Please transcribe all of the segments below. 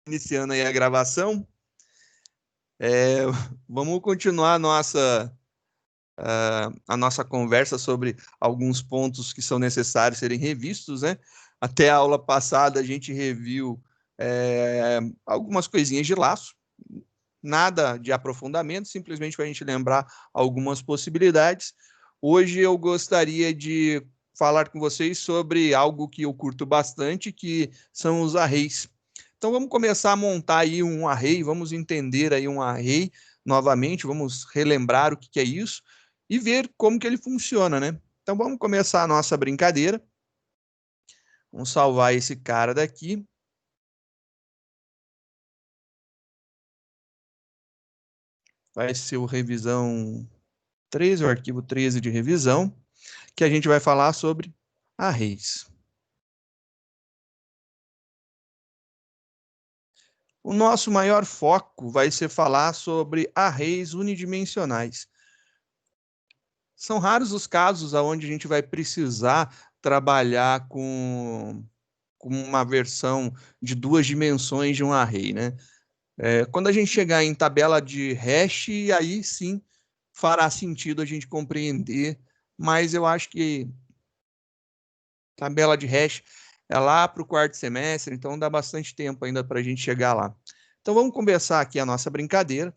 Iniciando aí a gravação, é, vamos continuar a nossa conversa sobre alguns pontos que são necessários serem revistos, né? Até a aula passada a gente reviu algumas coisinhas de laço, nada de aprofundamento, simplesmente para a gente lembrar algumas possibilidades. Hoje eu gostaria de falar com vocês sobre algo que eu curto bastante, que são os arrays. Então vamos começar a montar aí um array, vamos entender aí um array novamente, vamos relembrar o que é isso e ver como que ele funciona, né? Então vamos começar a nossa brincadeira. Vamos salvar esse cara daqui. Vai ser o revisão 13, o arquivo 13 de revisão, que a gente vai falar sobre arrays. O nosso maior foco vai ser falar sobre arrays unidimensionais. São raros os casos onde a gente vai precisar trabalhar com uma versão de 2 dimensões de um array, né? Quando a gente chegar em tabela de hash, aí sim fará sentido a gente compreender, mas eu acho que tabela de hash é lá para o quarto semestre, então dá bastante tempo ainda para a gente chegar lá. Então vamos começar aqui a nossa brincadeira.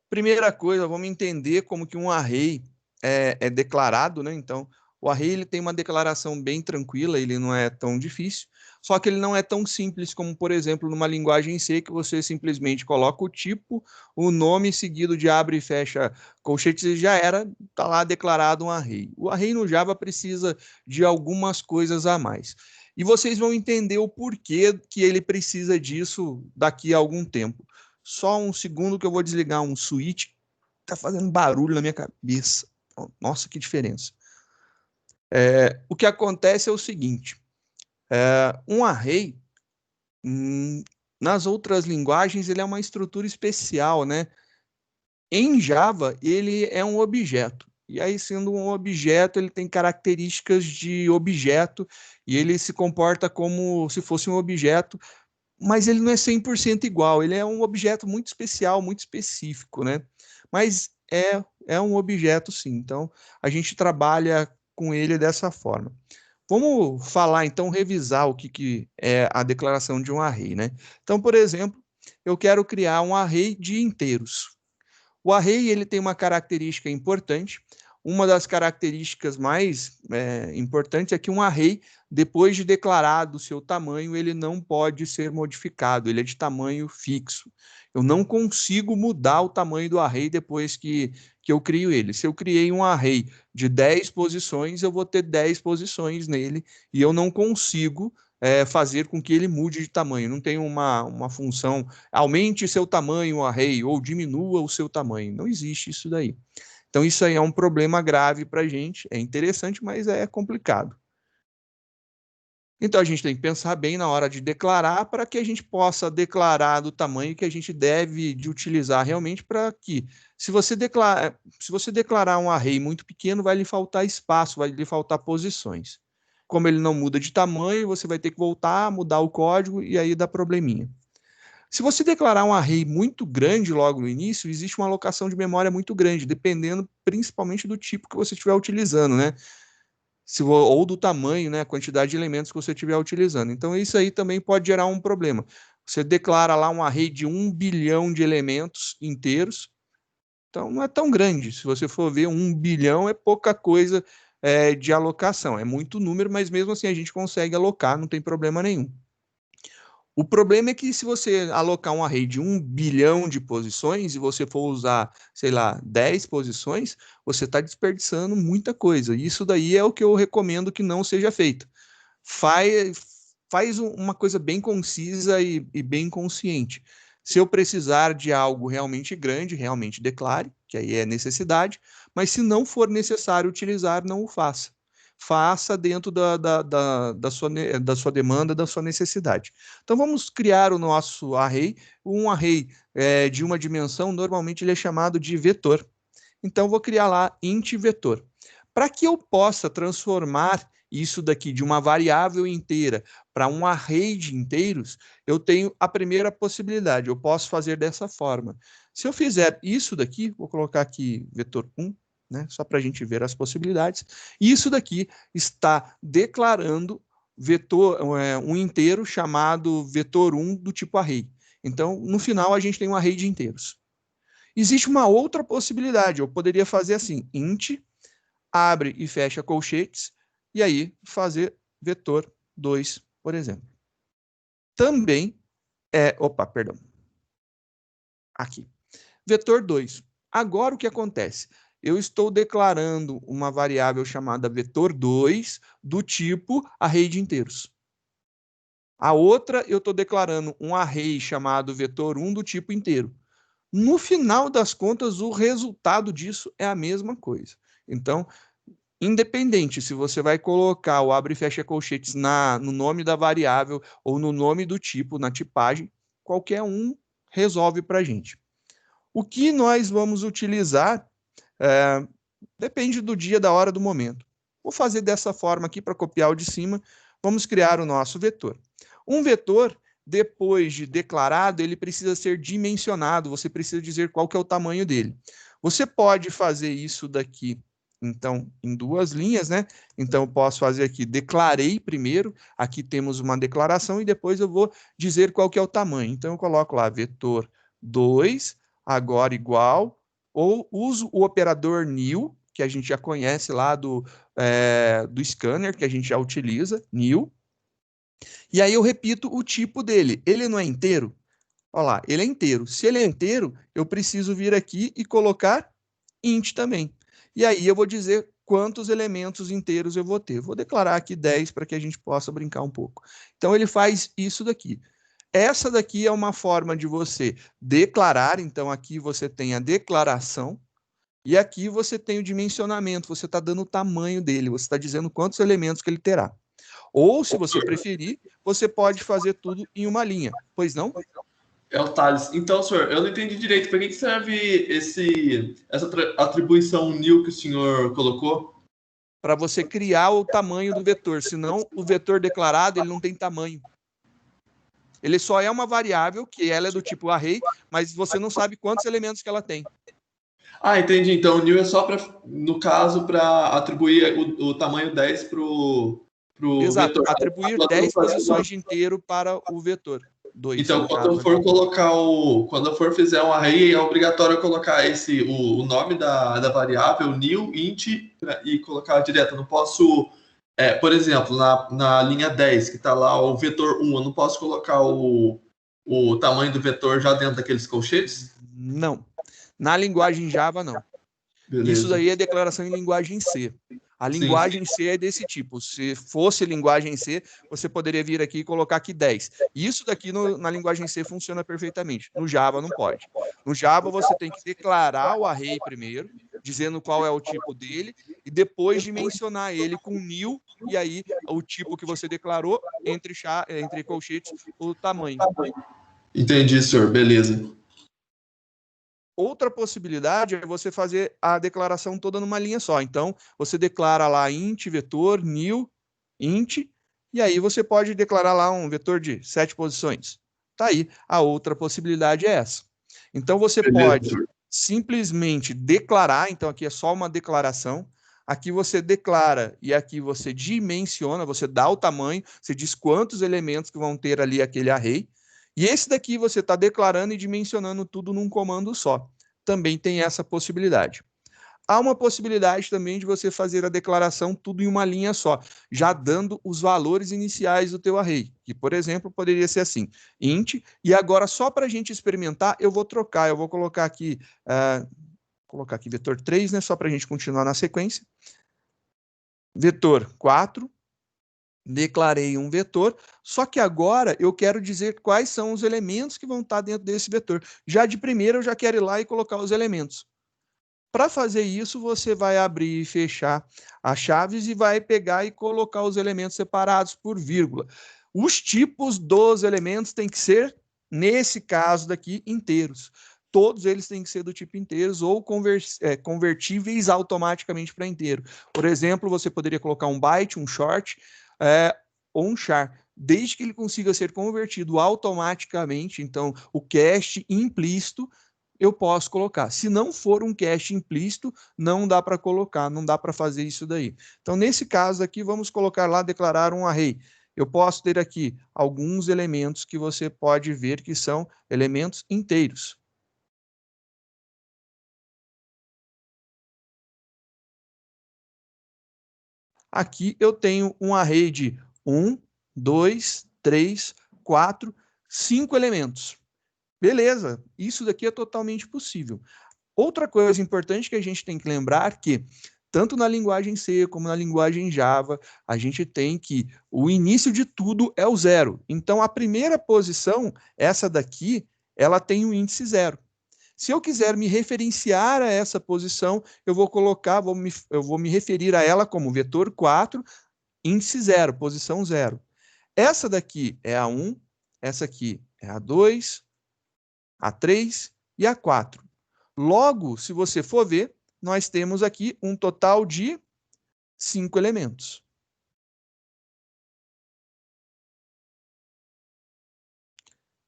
Primeira coisa, vamos entender como que um array é declarado, né? Então, o array ele tem uma declaração bem tranquila, ele não é tão difícil, só que ele não é tão simples como, por exemplo, numa linguagem C, que você simplesmente coloca o tipo, o nome seguido de abre e fecha colchetes e já era, está lá declarado um array. O array no Java precisa de algumas coisas a mais. E vocês vão entender o porquê que ele precisa disso daqui a algum tempo. Só um segundo que eu vou desligar um switch. Tá fazendo barulho na minha cabeça. Nossa, que diferença. O que acontece é o seguinte: um array, nas outras linguagens, ele é uma estrutura especial, né? Em Java, ele é um objeto. E aí, sendo um objeto, ele tem características de objeto e ele se comporta como se fosse um objeto, mas ele não é 100% igual, ele é um objeto muito especial, muito específico, né? Mas é um objeto, sim. Então, a gente trabalha com ele dessa forma. Vamos falar, então, revisar o que é a declaração de um array, né? Então, por exemplo, eu quero criar um array de inteiros. O array ele tem uma característica importante. Uma das características mais importantes é que um array, depois de declarado o seu tamanho, ele não pode ser modificado, ele é de tamanho fixo. Eu não consigo mudar o tamanho do array depois que eu crio ele. Se eu criei um array de 10 posições, eu vou ter 10 posições nele e eu não consigo fazer com que ele mude de tamanho. Não tem uma função aumente seu tamanho, o array, ou diminua o seu tamanho. Não existe isso daí. Então, isso aí é um problema grave para a gente. É interessante, mas é complicado. Então, a gente tem que pensar bem na hora de declarar para que a gente possa declarar do tamanho que a gente deve de utilizar realmente para que, se você declarar um array muito pequeno, vai lhe faltar espaço, vai lhe faltar posições. Como ele não muda de tamanho, você vai ter que voltar, mudar o código e aí dá probleminha. Se você declarar um array muito grande logo no início, existe uma alocação de memória muito grande, dependendo principalmente do tipo que você estiver utilizando, né? Ou do tamanho, né? A quantidade de elementos que você estiver utilizando. Então, isso aí também pode gerar um problema. Você declara lá um array de 1 bilhão de elementos inteiros, então não é tão grande. Se você for ver, 1 bilhão é pouca coisa de alocação. É muito número, mas mesmo assim a gente consegue alocar, não tem problema nenhum. O problema é que se você alocar um array de 1 bilhão de posições e você for usar, sei lá, 10 posições, você está desperdiçando muita coisa. Isso daí é o que eu recomendo que não seja feito. Faz uma coisa bem concisa e bem consciente. Se eu precisar de algo realmente grande, realmente declare, que aí é necessidade, mas se não for necessário utilizar, não o faça. Faça dentro da sua demanda, da sua necessidade. Então, vamos criar o nosso array. Um array de uma dimensão, normalmente ele é chamado de vetor. Então, vou criar lá int vetor. Para que eu possa transformar isso daqui de uma variável inteira para um array de inteiros, eu tenho a primeira possibilidade, eu posso fazer dessa forma. Se eu fizer isso daqui, vou colocar aqui vetor 1, né, só para a gente ver as possibilidades, isso daqui está declarando um inteiro chamado vetor 1 do tipo array. Então, no final, a gente tem um array de inteiros. Existe uma outra possibilidade, eu poderia fazer assim, int, abre e fecha colchetes, e aí fazer vetor 2, por exemplo. Também perdão. Aqui. Vetor 2. Agora o que acontece? Eu estou declarando uma variável chamada vetor 2 do tipo array de inteiros. A outra, eu estou declarando um array chamado vetor 1 do tipo inteiro. No final das contas, o resultado disso é a mesma coisa. Então, independente se você vai colocar o abre e fecha colchetes no nome da variável ou no nome do tipo, na tipagem, qualquer um resolve para a gente. O que nós vamos utilizar depende do dia, da hora, do momento. Vou fazer dessa forma aqui para copiar o de cima. Vamos criar o nosso vetor. Um vetor, depois de declarado, ele precisa ser dimensionado. Você precisa dizer qual que é o tamanho dele. Você pode fazer isso daqui, então, em duas linhas, né? Então, eu posso fazer aqui, declarei primeiro, aqui temos uma declaração, e depois eu vou dizer qual que é o tamanho. Então, eu coloco lá, vetor 2, agora igual, ou uso o operador nil, que a gente já conhece lá do scanner, que a gente já utiliza, nil. E aí eu repito o tipo dele. Ele não é inteiro? Olha lá, ele é inteiro. Se ele é inteiro, eu preciso vir aqui e colocar int também. E aí eu vou dizer quantos elementos inteiros eu vou ter. Vou declarar aqui 10 para que a gente possa brincar um pouco. Então ele faz isso daqui. Essa daqui é uma forma de você declarar, então aqui você tem a declaração, e aqui você tem o dimensionamento, você está dando o tamanho dele, você está dizendo quantos elementos que ele terá. Ou, se você preferir, você pode fazer tudo em uma linha, pois não? É o Thales. Então, senhor, eu não entendi direito. Para que serve essa atribuição nil que o senhor colocou? Para você criar o tamanho do vetor, senão o vetor declarado ele não tem tamanho. Ele só é uma variável, que ela é do tipo array, mas você não sabe quantos elementos que ela tem. Ah, entendi. Então, o new é só, no caso, para atribuir o tamanho 10 para o Exato, vetor. atribuir 10 posições de inteiro para o vetor. 2, então, quando caso, eu for colocar quando eu for fizer um array, é obrigatório colocar o nome da variável, new, int, e colocar direto. Eu não posso, por exemplo, na linha 10, que está lá o vetor 1, eu não posso colocar o tamanho do vetor já dentro daqueles colchetes? Não. Na linguagem Java, não. Beleza. Isso daí é declaração em linguagem C. A linguagem C é desse tipo. Se fosse linguagem C, você poderia vir aqui e colocar aqui 10. Isso daqui na linguagem C funciona perfeitamente. No Java não pode. No Java você tem que declarar o array primeiro, dizendo qual é o tipo dele, e depois dimensionar ele com nil, e aí o tipo que você declarou, entre colchetes, o tamanho. Entendi, senhor. Beleza. Outra possibilidade é você fazer a declaração toda numa linha só. Então, você declara lá int, vetor, nil, int, e aí você pode declarar lá um vetor de 7 posições. Tá aí. A outra possibilidade é essa. Então, você pode simplesmente declarar, então aqui é só uma declaração, aqui você declara e aqui você dimensiona, você dá o tamanho, você diz quantos elementos que vão ter ali aquele array, e esse daqui você está declarando e dimensionando tudo num comando só. Também tem essa possibilidade. Há uma possibilidade também de você fazer a declaração tudo em uma linha só, já dando os valores iniciais do teu array, que, por exemplo, poderia ser assim, int, e agora só para a gente experimentar, eu vou trocar, eu vou colocar aqui vetor 3, né, só para a gente continuar na sequência, vetor 4, declarei um vetor, só que agora eu quero dizer quais são os elementos que vão estar dentro desse vetor. Já de primeira eu já quero ir lá e colocar os elementos. Para fazer isso, você vai abrir e fechar as chaves e vai pegar e colocar os elementos separados por vírgula. Os tipos dos elementos têm que ser, nesse caso daqui, inteiros. todos eles têm que ser do tipo inteiros ou convertíveis automaticamente para inteiro. Por exemplo, você poderia colocar um byte, um short ou um char, desde que ele consiga ser convertido automaticamente. Então, o cache implícito eu posso colocar. Se não for um cache implícito, não dá para colocar, não dá para fazer isso daí. Então, nesse caso aqui, vamos colocar lá, declarar um array. Eu posso ter aqui alguns elementos que você pode ver que são elementos inteiros. Aqui eu tenho um array de 1, 2, 3, 4, 5 elementos. Beleza, isso daqui é totalmente possível. Outra coisa importante que a gente tem que lembrar que, tanto na linguagem C como na linguagem Java, a gente tem que o início de tudo é o zero. Então, a primeira posição, essa daqui, ela tem um índice zero. Se eu quiser me referenciar a essa posição, eu vou colocar, eu vou me referir a ela como vetor 4, índice 0, posição 0. Essa daqui é a 1, essa aqui é a 2, a 3 e a 4. Logo, se você for ver, nós temos aqui um total de 5 elementos.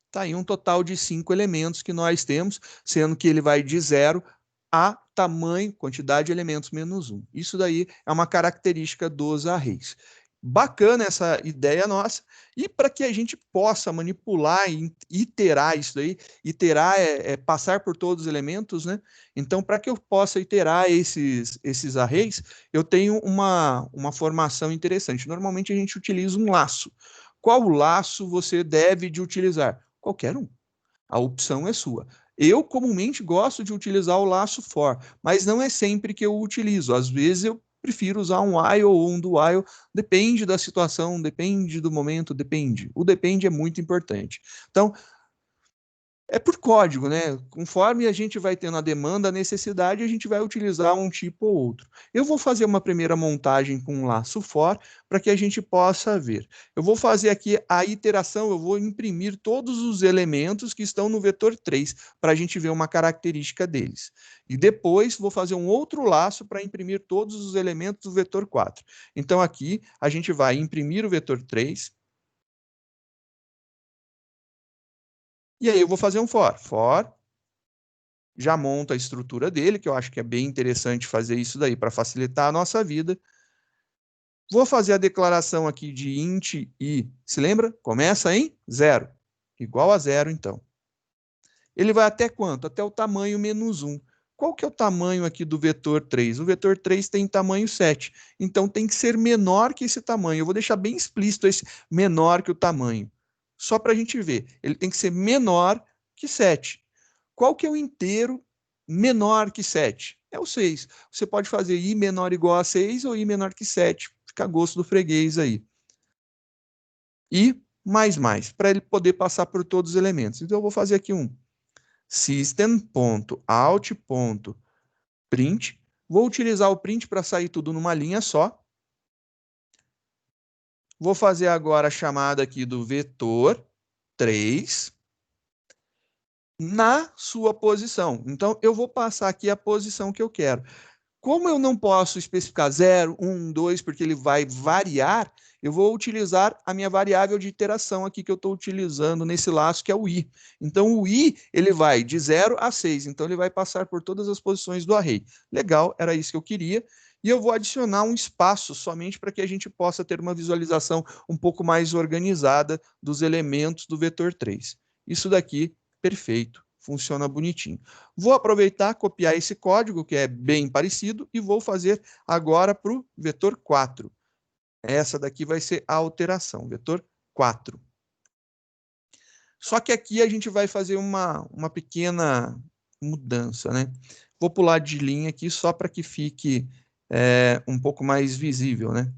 Está aí um total de 5 elementos que nós temos, sendo que ele vai de 0 a tamanho, quantidade de elementos menos 1. Isso daí é uma característica dos arrays. Bacana essa ideia nossa. E para que a gente possa manipular e iterar isso daí, iterar é passar por todos os elementos, né? Então, para que eu possa iterar esses arrays, eu tenho uma formação interessante. Normalmente a gente utiliza um laço. Qual laço você deve de utilizar? Qualquer um. A opção é sua. Eu comumente gosto de utilizar o laço for, mas não é sempre que eu utilizo. Às vezes eu prefiro usar um while ou um do while, depende da situação, depende do momento, depende. O depende é muito importante. Então, é por código, né? Conforme a gente vai tendo a demanda, a necessidade, a gente vai utilizar um tipo ou outro. Eu vou fazer uma primeira montagem com um laço for para que a gente possa ver. Eu vou fazer aqui a iteração, eu vou imprimir todos os elementos que estão no vetor 3 para a gente ver uma característica deles. E depois vou fazer um outro laço para imprimir todos os elementos do vetor 4. Então aqui a gente vai imprimir o vetor 3. E aí eu vou fazer um for. For já monta a estrutura dele, que eu acho que é bem interessante fazer isso daí para facilitar a nossa vida. Vou fazer a declaração aqui de int i. Se lembra? Começa em 0. Igual a 0, então. Ele vai até quanto? Até o tamanho menos 1. Qual que é o tamanho aqui do vetor 3? O vetor 3 tem tamanho 7. Então, tem que ser menor que esse tamanho. Eu vou deixar bem explícito esse menor que o tamanho. Só para a gente ver. Ele tem que ser menor que 7. Qual que é o inteiro menor que 7? É o 6. Você pode fazer i menor ou igual a 6 ou i menor que 7. Fica a gosto do freguês aí. E mais, para ele poder passar por todos os elementos. Então, eu vou fazer aqui um system.out.print. Vou utilizar o print para sair tudo numa linha só. Vou fazer agora a chamada aqui do vetor 3 na sua posição. Então, eu vou passar aqui a posição que eu quero. Como eu não posso especificar 0, 1, 2, porque ele vai variar, eu vou utilizar a minha variável de iteração aqui que eu estou utilizando nesse laço, que é o i. Então, o i ele vai de 0 a 6. Então, ele vai passar por todas as posições do array. Legal, era isso que eu queria. E eu vou adicionar um espaço somente para que a gente possa ter uma visualização um pouco mais organizada dos elementos do vetor 3. Isso daqui, perfeito. Funciona bonitinho. Vou aproveitar, copiar esse código, que é bem parecido, e vou fazer agora para o vetor 4. Essa daqui vai ser a alteração, vetor 4. Só que aqui a gente vai fazer uma pequena mudança, né? Vou pular de linha aqui só para que fique um pouco mais visível, né?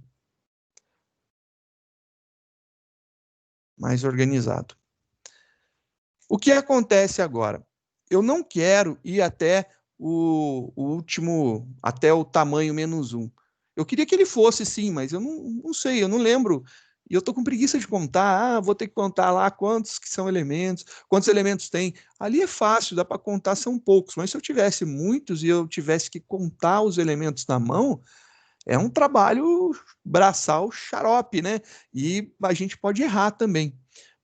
Mais organizado. O que acontece agora? Eu não quero ir até o último, até o tamanho menos 1. Eu queria que ele fosse sim, mas eu não sei, eu não lembro e eu estou com preguiça de contar, vou ter que contar lá quantos que são elementos, quantos elementos tem. Ali é fácil, dá para contar, são poucos, mas se eu tivesse muitos e eu tivesse que contar os elementos na mão, é um trabalho braçal xarope, né? E a gente pode errar também.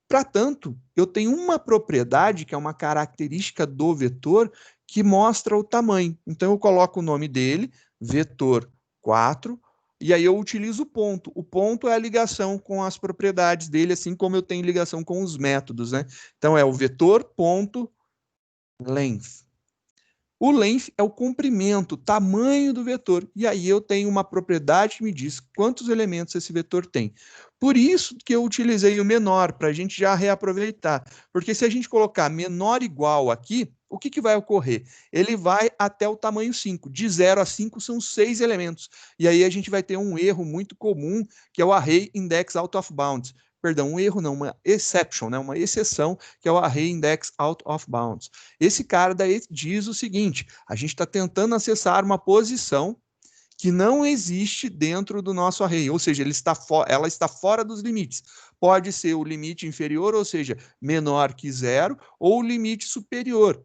Para tanto, eu tenho uma propriedade, que é uma característica do vetor, que mostra o tamanho. Então, eu coloco o nome dele, vetor 4, e aí eu utilizo o ponto. O ponto é a ligação com as propriedades dele, assim como eu tenho ligação com os métodos, né? Então, é o vetor ponto length. O length é o comprimento, o tamanho do vetor. E aí eu tenho uma propriedade que me diz quantos elementos esse vetor tem. Por isso que eu utilizei o menor, para a gente já reaproveitar. Porque se a gente colocar menor igual aqui, o que vai ocorrer? Ele vai até o tamanho 5. De 0 a 5 são 6 elementos. E aí a gente vai ter um erro muito comum, que é o array index out of bounds. Perdão, um erro não, uma exception, né? Uma exceção, que é o array index out of bounds. Esse cara daí diz o seguinte: a gente está tentando acessar uma posição que não existe dentro do nosso array, ou seja, ela está fora dos limites. Pode ser o limite inferior, ou seja, menor que 0, ou o limite superior,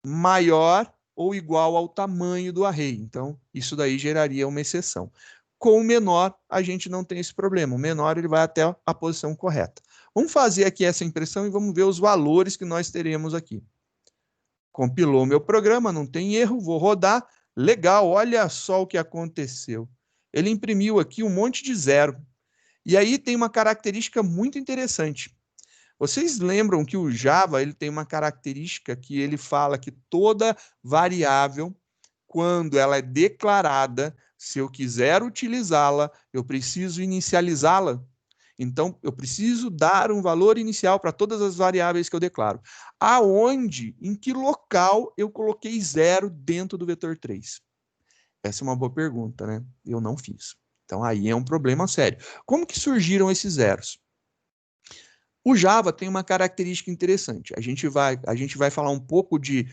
maior ou igual ao tamanho do array. Então, isso daí geraria uma exceção. Com o menor, a gente não tem esse problema. O menor ele vai até a posição correta. Vamos fazer aqui essa impressão e vamos ver os valores que nós teremos aqui. Compilou meu programa, não tem erro, vou rodar. Legal, olha só o que aconteceu. Ele imprimiu aqui um monte de zero. E aí tem uma característica muito interessante. Vocês lembram que o Java ele tem uma característica que ele fala que toda variável, quando ela é declarada, se eu quiser utilizá-la, eu preciso inicializá-la. Então, eu preciso dar um valor inicial para todas as variáveis que eu declaro. Aonde, em que local eu coloquei 0 dentro do vetor 3? Essa é uma boa pergunta, né? Eu não fiz. Então, aí é um problema sério. Como que surgiram esses zeros? O Java tem uma característica interessante. A gente vai falar um pouco de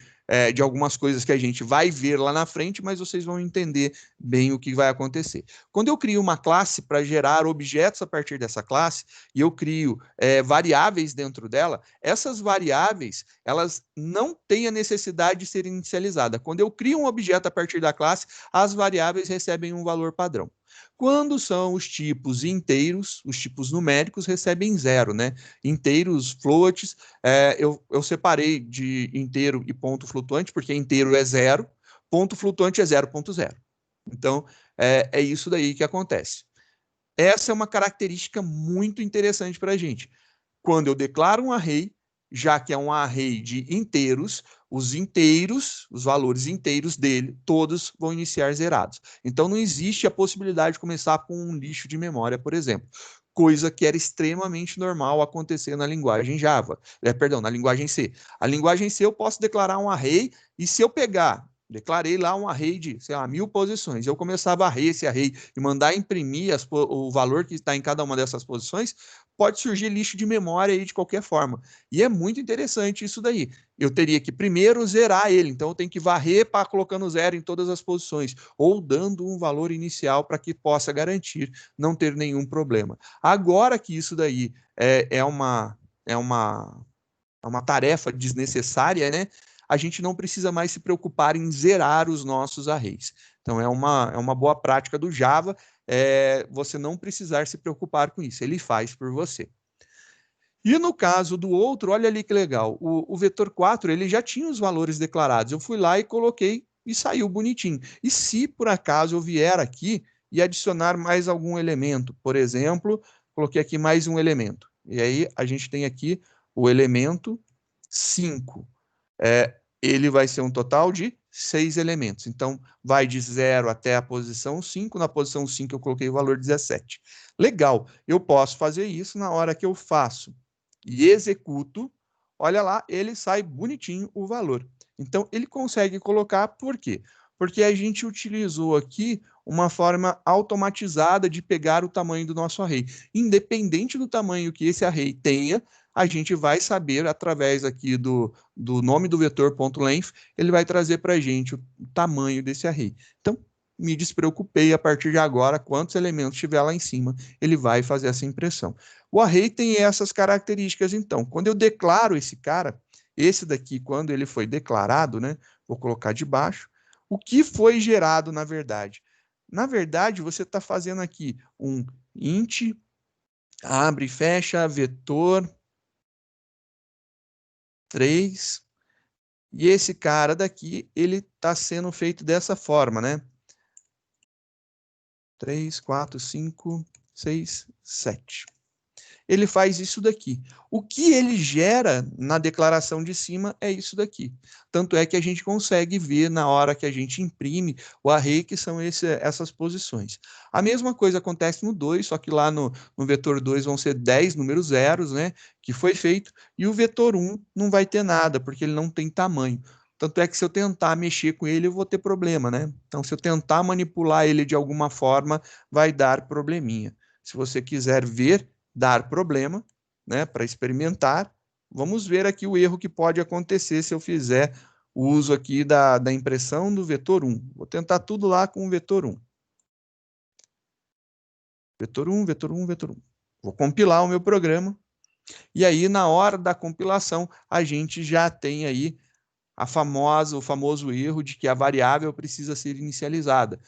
algumas coisas que a gente vai ver lá na frente, mas vocês vão entender bem o que vai acontecer. Quando eu crio uma classe para gerar objetos a partir dessa classe, e eu crio variáveis dentro dela, essas variáveis, elas não têm a necessidade de serem inicializadas. Quando eu crio um objeto a partir da classe, as variáveis recebem um valor padrão. Quando são os tipos inteiros, os tipos numéricos recebem 0, né? Inteiros, floats, eu separei de inteiro e ponto flutuante, porque inteiro é 0, ponto flutuante é 0.0. Então, é isso daí que acontece. Essa é uma característica muito interessante para a gente. Quando eu declaro um array, já que é um array de inteiros, os valores inteiros dele, todos vão iniciar zerados. Então, não existe a possibilidade de começar com um lixo de memória, por exemplo. Coisa que era extremamente normal acontecer na linguagem Java. Na linguagem C. A linguagem C eu posso declarar um array, e se eu declarei lá um array de, 1000 posições, eu começava a array esse array e mandar imprimir o valor que está em cada uma dessas posições, pode surgir lixo de memória aí de qualquer forma. E é muito interessante isso daí. Eu teria que primeiro zerar ele, então eu tenho que varrer para colocando zero em todas as posições, ou dando um valor inicial para que possa garantir não ter nenhum problema. Agora que isso daí é uma tarefa desnecessária, né? A gente não precisa mais se preocupar em zerar os nossos arrays. Então, é uma boa prática do Java você não precisar se preocupar com isso. Ele faz por você. E no caso do outro, olha ali que legal. O vetor 4, ele já tinha os valores declarados. Eu fui lá e coloquei e saiu bonitinho. E se por acaso eu vier aqui e adicionar mais algum elemento, por exemplo, coloquei aqui mais um elemento. E aí a gente tem aqui o elemento 5. Ele vai ser um total de 6 elementos. Então, vai de 0 até a posição 5. Na posição 5 eu coloquei o valor 17. Legal, eu posso fazer isso na hora que eu faço e executo. Olha lá, ele sai bonitinho o valor. Então, ele consegue colocar, por quê? Porque a gente utilizou aqui uma forma automatizada de pegar o tamanho do nosso array. Independente do tamanho que esse array tenha, a gente vai saber, através aqui do nome do vetor .length, ele vai trazer para a gente o tamanho desse array. Então, me despreocupei, a partir de agora, quantos elementos tiver lá em cima, ele vai fazer essa impressão. O array tem essas características, então. Quando eu declaro esse cara, esse daqui, quando ele foi declarado, né? Vou colocar de baixo. O que foi gerado, na verdade? Na verdade, você está fazendo aqui um int, abre e fecha, vetor 3, e esse cara daqui, ele está sendo feito dessa forma, né? 3, 4, 5, 6, 7. Ele faz isso daqui. O que ele gera na declaração de cima é isso daqui. Tanto é que a gente consegue ver na hora que a gente imprime o array, que são essas posições. A mesma coisa acontece no 2, só que lá no vetor 2 vão ser 10 números zeros, né, que foi feito, e o vetor 1 não vai ter nada, porque ele não tem tamanho. Tanto é que se eu tentar mexer com ele, eu vou ter problema, né? Então, se eu tentar manipular ele de alguma forma, vai dar probleminha. Se você quiser ver dar problema, né, para experimentar, vamos ver aqui o erro que pode acontecer se eu fizer o uso aqui da impressão do vetor 1. Vou tentar tudo lá com o vetor 1. Vetor 1, vetor 1, vetor 1. Vou compilar o meu programa. E aí, na hora da compilação, a gente já tem aí o famoso erro de que a variável precisa ser inicializada.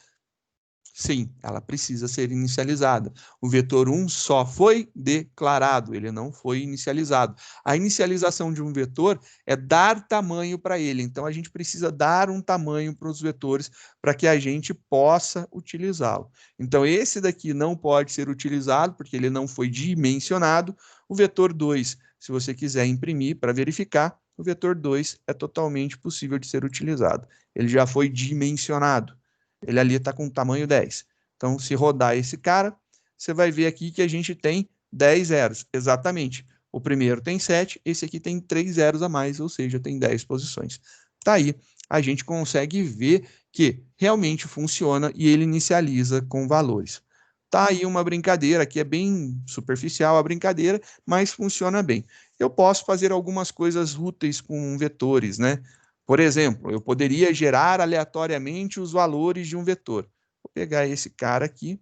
Sim, ela precisa ser inicializada. O vetor 1 só foi declarado, ele não foi inicializado. A inicialização de um vetor é dar tamanho para ele. Então, a gente precisa dar um tamanho para os vetores para que a gente possa utilizá-lo. Então, esse daqui não pode ser utilizado porque ele não foi dimensionado. O vetor 2, se você quiser imprimir para verificar, o vetor 2 é totalmente possível de ser utilizado. Ele já foi dimensionado. Ele ali está com tamanho 10. Então, se rodar esse cara, você vai ver aqui que a gente tem 10 zeros. Exatamente. O primeiro tem 7, esse aqui tem 3 zeros a mais, ou seja, tem 10 posições. Tá aí, a gente consegue ver que realmente funciona e ele inicializa com valores. Tá aí uma brincadeira, que é bem superficial a brincadeira, mas funciona bem. Eu posso fazer algumas coisas úteis com vetores, né? Por exemplo, eu poderia gerar aleatoriamente os valores de um vetor. Vou pegar esse cara aqui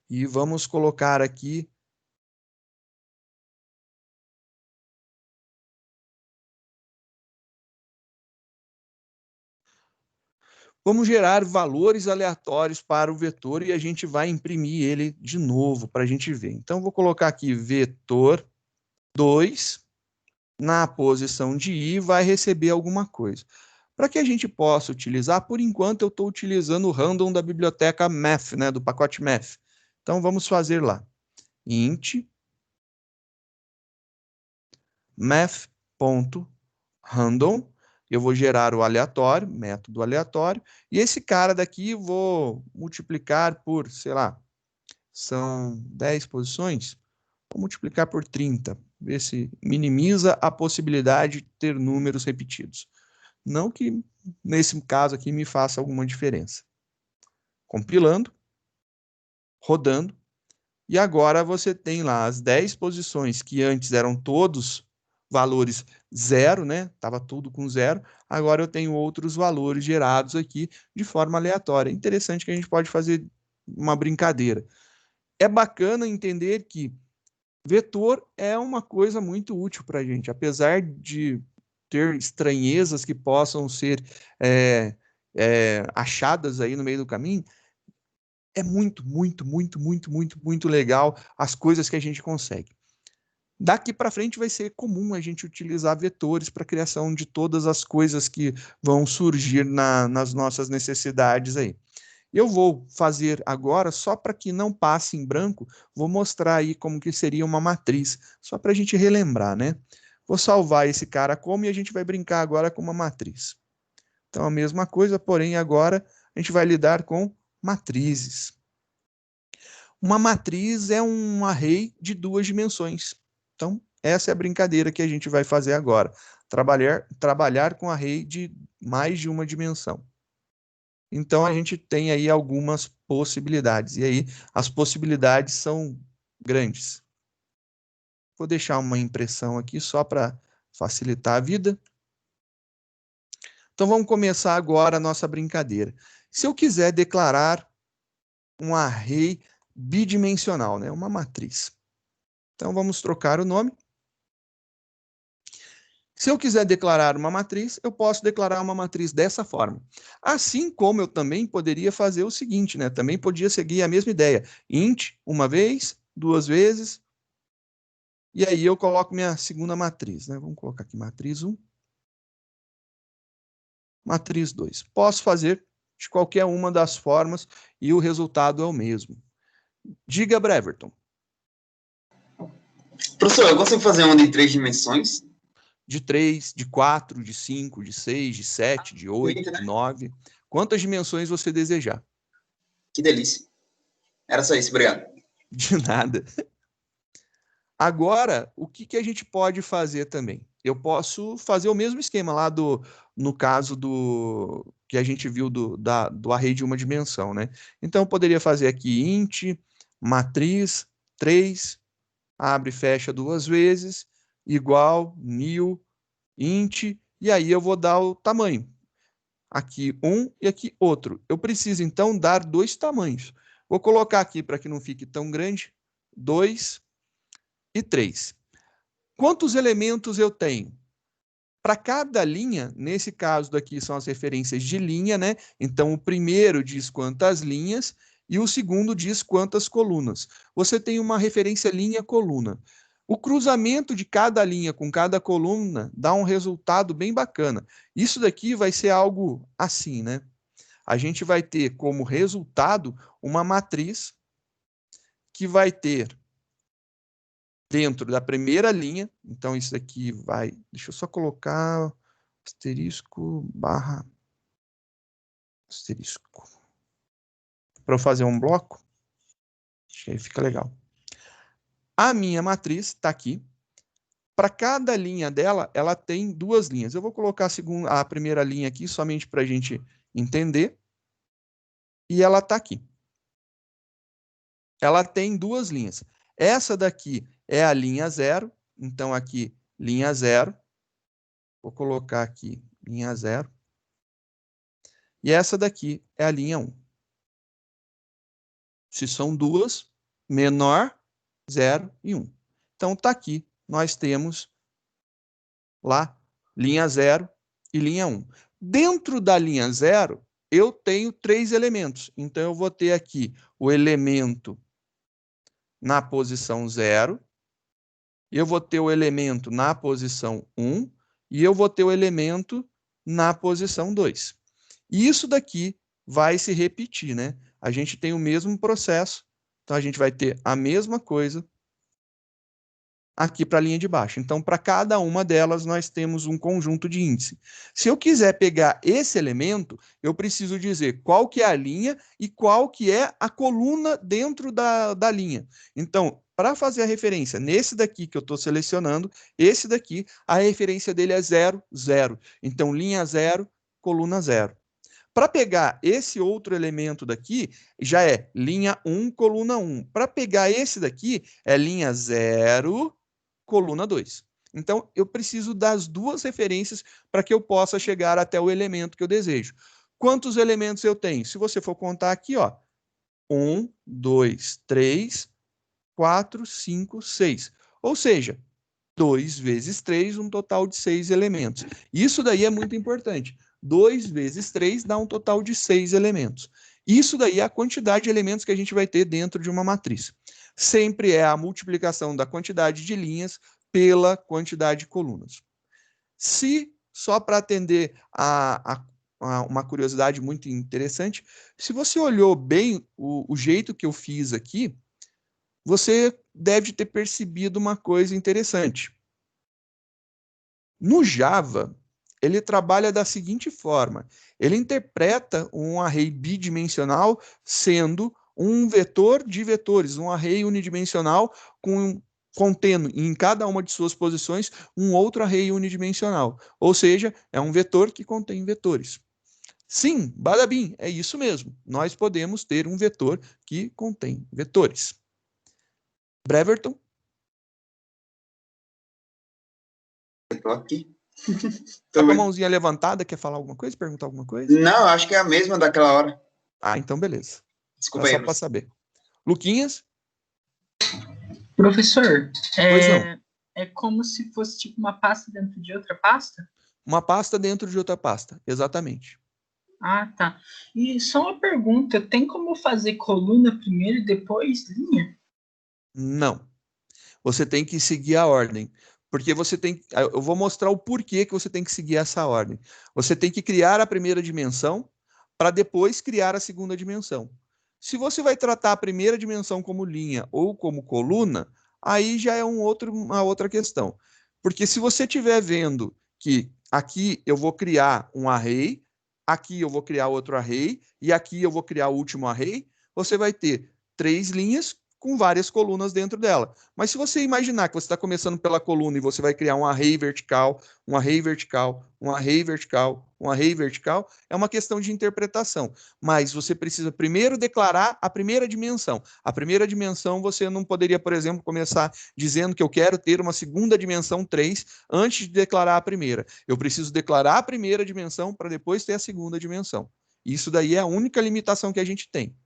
e vamos colocar aqui vamos gerar valores aleatórios para o vetor e a gente vai imprimir ele de novo para a gente ver. Então, vou colocar aqui vetor 2 na posição de i, vai receber alguma coisa. Para que a gente possa utilizar, por enquanto eu estou utilizando o random da biblioteca math, né, do pacote math. Então, vamos fazer lá. Int math.random, eu vou gerar o aleatório, método aleatório, e esse cara daqui vou multiplicar por, sei lá, são 10 posições, vou multiplicar por 30, ver se minimiza a possibilidade de ter números repetidos. Não que, nesse caso aqui, me faça alguma diferença. Compilando, rodando, e agora você tem lá as 10 posições que antes eram todos valores zero, né? Tava tudo com zero. Agora eu tenho outros valores gerados aqui de forma aleatória. Interessante que a gente pode fazer uma brincadeira. É bacana entender que vetor é uma coisa muito útil para a gente, apesar de ter estranhezas que possam ser achadas aí no meio do caminho. É muito, muito, muito, muito, muito, muito legal as coisas que a gente consegue. Daqui para frente vai ser comum a gente utilizar vetores para a criação de todas as coisas que vão surgir nas nossas necessidades aí. Eu vou fazer agora, só para que não passe em branco, vou mostrar aí como que seria uma matriz, só para a gente relembrar, né? Vou salvar esse cara como e a gente vai brincar agora com uma matriz. Então, a mesma coisa, porém agora a gente vai lidar com matrizes. Uma matriz é um array de 2 dimensões. Então, essa é a brincadeira que a gente vai fazer agora. Trabalhar com array de mais de uma dimensão. Então, a gente tem aí algumas possibilidades. E aí, as possibilidades são grandes. Vou deixar uma impressão aqui só para facilitar a vida. Então, vamos começar agora a nossa brincadeira. Se eu quiser declarar um array bidimensional, né? Uma matriz. Então, vamos trocar o nome. Se eu quiser declarar uma matriz, eu posso declarar uma matriz dessa forma. Assim como eu também poderia fazer o seguinte, né? Também podia seguir a mesma ideia. Int, uma vez, duas vezes, e aí eu coloco minha segunda matriz, né? Vamos colocar aqui matriz 1, matriz 2. Posso fazer de qualquer uma das formas e o resultado é o mesmo. Diga, Breverton. Professor, eu consigo fazer uma de 3 dimensões? De 3, de 4, de 5, de 6, de 7, de 8, de 9. Quantas dimensões você desejar. Que delícia. Era só isso, obrigado. De nada. Agora, o que a gente pode fazer também? Eu posso fazer o mesmo esquema lá no caso do que a gente viu do array de uma dimensão, né? Então, eu poderia fazer aqui int, matriz, 3, abre e fecha duas vezes, igual, new, int, e aí eu vou dar o tamanho. Aqui um e aqui outro. Eu preciso, então, dar dois tamanhos. Vou colocar aqui para que não fique tão grande, 2 e 3. Quantos elementos eu tenho? Para cada linha, nesse caso daqui são as referências de linha, né? Então, o primeiro diz quantas linhas e o segundo diz quantas colunas. Você tem uma referência linha-coluna. O cruzamento de cada linha com cada coluna dá um resultado bem bacana. Isso daqui vai ser algo assim, né? A gente vai ter como resultado uma matriz que vai ter dentro da primeira linha, então isso aqui vai, deixa eu só colocar asterisco barra asterisco, para eu fazer um bloco, acho que aí fica legal. A minha matriz está aqui, para cada linha dela, ela tem duas linhas. Eu vou colocar a primeira linha aqui, somente para a gente entender, e ela está aqui. Ela tem duas linhas. Essa daqui é a linha 0, então aqui, linha 0. Vou colocar aqui, linha 0. E essa daqui é a linha 1. Se são duas, menor, 0 e 1. Então, está aqui, nós temos lá linha 0 e linha 1. Dentro da linha 0, eu tenho 3 elementos. Então, eu vou ter aqui o elemento na posição 0, eu vou ter o elemento na posição 1 e eu vou ter o elemento na posição 2. E isso daqui vai se repetir, né? A gente tem o mesmo processo, então a gente vai ter a mesma coisa aqui para a linha de baixo. Então, para cada uma delas, nós temos um conjunto de índice. Se eu quiser pegar esse elemento, eu preciso dizer qual que é a linha e qual que é a coluna dentro da linha. Então, para fazer a referência nesse daqui que eu estou selecionando, esse daqui, a referência dele é 0, 0. Então, linha 0, coluna 0. Para pegar esse outro elemento daqui, já é linha 1, coluna 1. Para pegar esse daqui, é linha 0, coluna 2. Então, eu preciso das duas referências para que eu possa chegar até o elemento que eu desejo. Quantos elementos eu tenho? Se você for contar aqui, ó, 1, 2, 3, 4, 5, 6. Ou seja, 2 vezes 3, um total de 6 elementos. Isso daí é muito importante. 2 vezes 3 dá um total de 6 elementos. Isso daí é a quantidade de elementos que a gente vai ter dentro de uma matriz. Sempre é a multiplicação da quantidade de linhas pela quantidade de colunas. Se, só para atender a uma curiosidade muito interessante, se você olhou bem o jeito que eu fiz aqui, você deve ter percebido uma coisa interessante. No Java, ele trabalha da seguinte forma: ele interpreta um array bidimensional sendo um vetor de vetores, um array unidimensional contendo em cada uma de suas posições um outro array unidimensional. Ou seja, é um vetor que contém vetores. Sim, badabim, é isso mesmo. Nós podemos ter um vetor que contém vetores. Breverton? Eu tô aqui. Tá com a mãozinha levantada, quer falar alguma coisa, perguntar alguma coisa? Não, acho que é a mesma daquela hora. Ah, então beleza. Desculpa aí, Só para saber. Luquinhas? Professor, Pois não. é como se fosse tipo uma pasta dentro de outra pasta? Uma pasta dentro de outra pasta, exatamente. Ah, tá. E só uma pergunta, tem como fazer coluna primeiro e depois linha? Não. Você tem que seguir a ordem. Porque você tem. Eu vou mostrar o porquê que você tem que seguir essa ordem. Você tem que criar a primeira dimensão para depois criar a segunda dimensão. Se você vai tratar a primeira dimensão como linha ou como coluna, aí já é uma outra questão. Porque se você estiver vendo que aqui eu vou criar um array, aqui eu vou criar outro array, e aqui eu vou criar o último array, você vai ter 3 linhas com várias colunas dentro dela. Mas se você imaginar que você está começando pela coluna e você vai criar um array vertical, um array vertical, um array vertical, um array vertical, é uma questão de interpretação. Mas você precisa primeiro declarar a primeira dimensão. A primeira dimensão você não poderia, por exemplo, começar dizendo que eu quero ter uma segunda dimensão 3 antes de declarar a primeira. Eu preciso declarar a primeira dimensão para depois ter a segunda dimensão. Isso daí é a única limitação que a gente tem.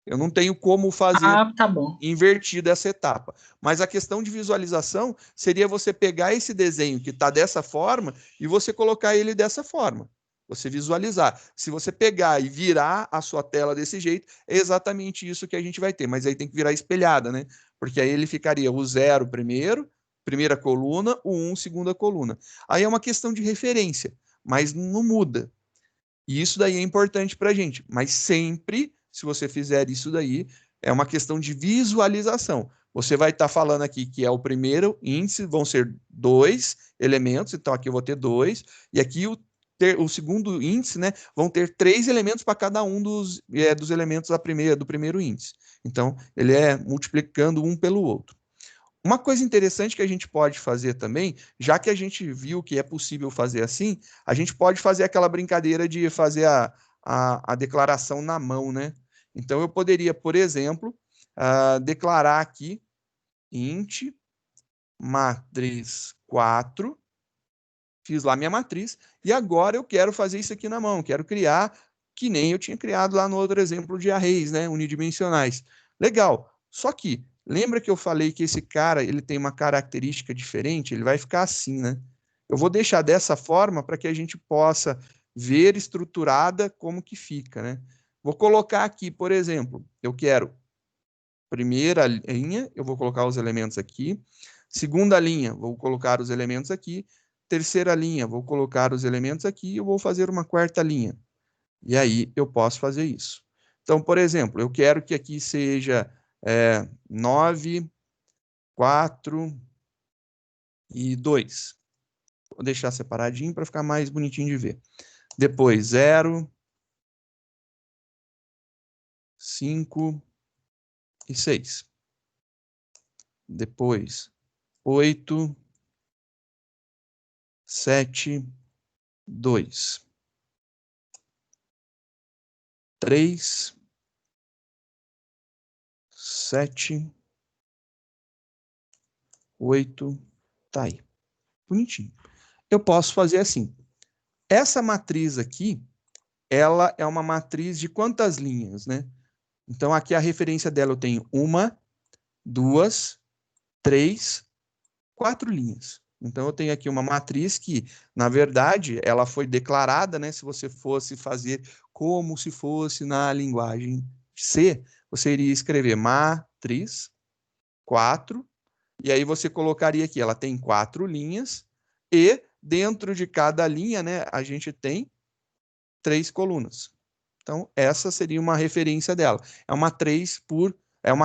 Eu não tenho como fazer tá bom. invertida essa etapa. Mas a questão de visualização seria você pegar esse desenho que está dessa forma e você colocar ele dessa forma. Você visualizar. Se você pegar e virar a sua tela desse jeito, é exatamente isso que a gente vai ter. Mas aí tem que virar espelhada, né? Porque aí ele ficaria o 0 primeiro, primeira coluna, o 1, segunda coluna. Aí é uma questão de referência, mas não muda. E isso daí é importante para a gente. Mas sempre, se você fizer isso daí, é uma questão de visualização. Você vai estar falando aqui que é o primeiro índice, vão ser 2 elementos, então aqui eu vou ter 2, e aqui o segundo índice, né, vão ter 3 elementos para cada um dos elementos do primeiro índice. Então, ele é multiplicando um pelo outro. Uma coisa interessante que a gente pode fazer também, já que a gente viu que é possível fazer assim, a gente pode fazer aquela brincadeira de fazer a declaração na mão, né? Então, eu poderia, por exemplo, declarar aqui int matriz 4, fiz lá minha matriz, e agora eu quero fazer isso aqui na mão, quero criar que nem eu tinha criado lá no outro exemplo de arrays, né, unidimensionais. Legal, só que lembra que eu falei que esse cara ele tem uma característica diferente? Ele vai ficar assim, né? Eu vou deixar dessa forma para que a gente possa ver estruturada como que fica, né? Vou colocar aqui, por exemplo, eu quero primeira linha, eu vou colocar os elementos aqui. Segunda linha, vou colocar os elementos aqui. Terceira linha, vou colocar os elementos aqui e eu vou fazer uma quarta linha. E aí eu posso fazer isso. Então, por exemplo, eu quero que aqui seja 9, 4 e 2. Vou deixar separadinho para ficar mais bonitinho de ver. Depois 0, 5 e 6. Depois 8, 7, 2, 3, 7, 8, tá aí. Bonitinho. Eu posso fazer assim. Essa matriz aqui, ela é uma matriz de quantas linhas, né? Então, aqui a referência dela eu tenho 1, 2, 3, 4 linhas. Então, eu tenho aqui uma matriz que, na verdade, ela foi declarada, né? Se você fosse fazer como se fosse na linguagem C, você iria escrever matriz 4, e aí você colocaria aqui, ela tem 4 linhas, e dentro de cada linha, né, a gente tem 3 colunas. Então, essa seria uma referência dela. É uma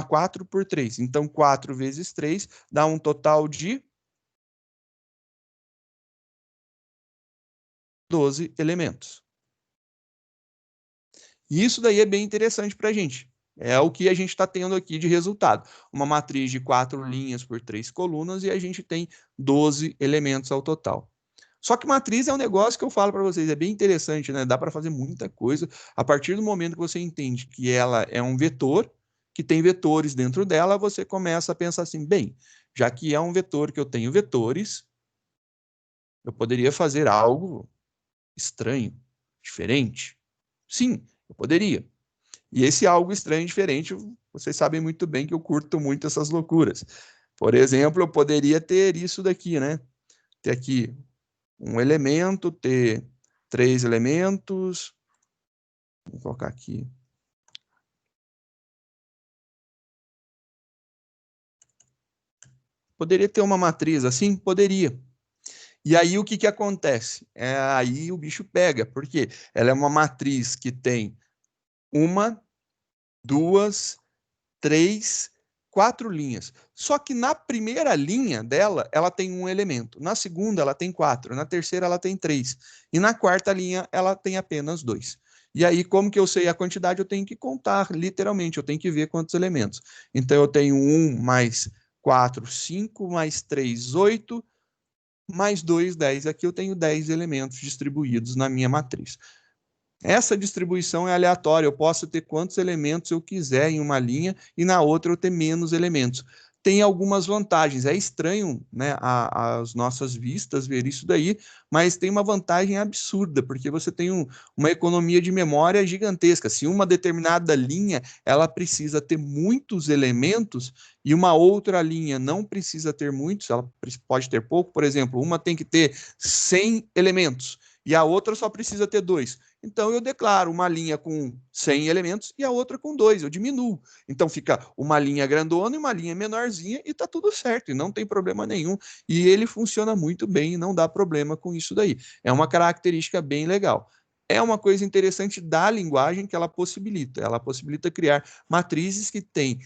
4 por 3. Então, 4 vezes 3 dá um total de 12 elementos. E isso daí é bem interessante para a gente. É o que a gente está tendo aqui de resultado. Uma matriz de 4 linhas por 3 colunas e a gente tem 12 elementos ao total. Só que matriz é um negócio que eu falo para vocês, é bem interessante, né? Dá para fazer muita coisa. A partir do momento que você entende que ela é um vetor, que tem vetores dentro dela, você começa a pensar assim, bem, já que é um vetor que eu tenho vetores, Eu poderia fazer algo estranho, diferente. Sim, eu poderia. E esse algo estranho e diferente, vocês sabem muito bem que eu curto muito essas loucuras. Por exemplo, eu poderia ter isso daqui, né? Ter aqui um elemento, ter 3 elementos. Vou colocar aqui. Poderia ter uma matriz assim? Poderia. E aí o que acontece? Aí o bicho pega, porque ela é uma matriz que tem 1, 2, 3, 4 linhas. Só que na primeira linha dela, ela tem um elemento. Na segunda, ela tem 4. Na terceira, ela tem 3. E na quarta linha, ela tem apenas 2. E aí, como que eu sei a quantidade? Eu tenho que contar, literalmente. Eu tenho que ver quantos elementos. Então, eu tenho 1 mais 4, 5, mais 3, 8, mais 2, 10. Aqui eu tenho 10 elementos distribuídos na minha matriz. Essa distribuição é aleatória, eu posso ter quantos elementos eu quiser em uma linha e na outra eu ter menos elementos. Tem algumas vantagens, é estranho, né, às nossas vistas ver isso daí, mas tem uma vantagem absurda, porque você tem uma economia de memória gigantesca. Se uma determinada linha ela precisa ter muitos elementos e uma outra linha não precisa ter muitos, ela pode ter pouco, por exemplo, uma tem que ter 100 elementos e a outra só precisa ter 2. Então, eu declaro uma linha com 100 elementos e a outra com 2, eu diminuo. Então, fica uma linha grandona e uma linha menorzinha e está tudo certo, e não tem problema nenhum. E ele funciona muito bem e não dá problema com isso daí. É uma característica bem legal. É uma coisa interessante da linguagem que ela possibilita. Ela possibilita criar matrizes que têm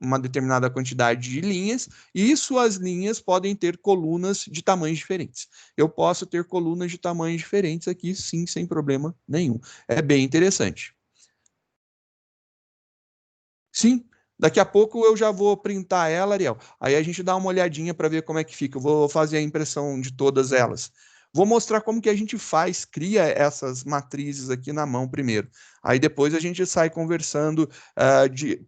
uma determinada quantidade de linhas e suas linhas podem ter colunas de tamanhos diferentes. Eu posso ter colunas de tamanhos diferentes aqui, sim, sem problema nenhum. É bem interessante. Sim, daqui a pouco eu já vou printar ela, Ariel. Aí a gente dá uma olhadinha para ver como é que fica. Eu vou fazer a impressão de todas elas. Vou mostrar como que a gente cria essas matrizes aqui na mão primeiro. Aí depois a gente sai conversando,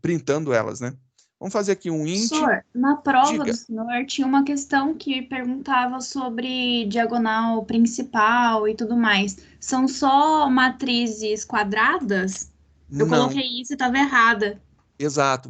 printando elas, né? Vamos fazer aqui um int. Professor, na prova Diga. do senhor tinha uma questão que perguntava sobre diagonal principal e tudo mais. São só matrizes quadradas? Eu Não, coloquei isso e estava errada. exato.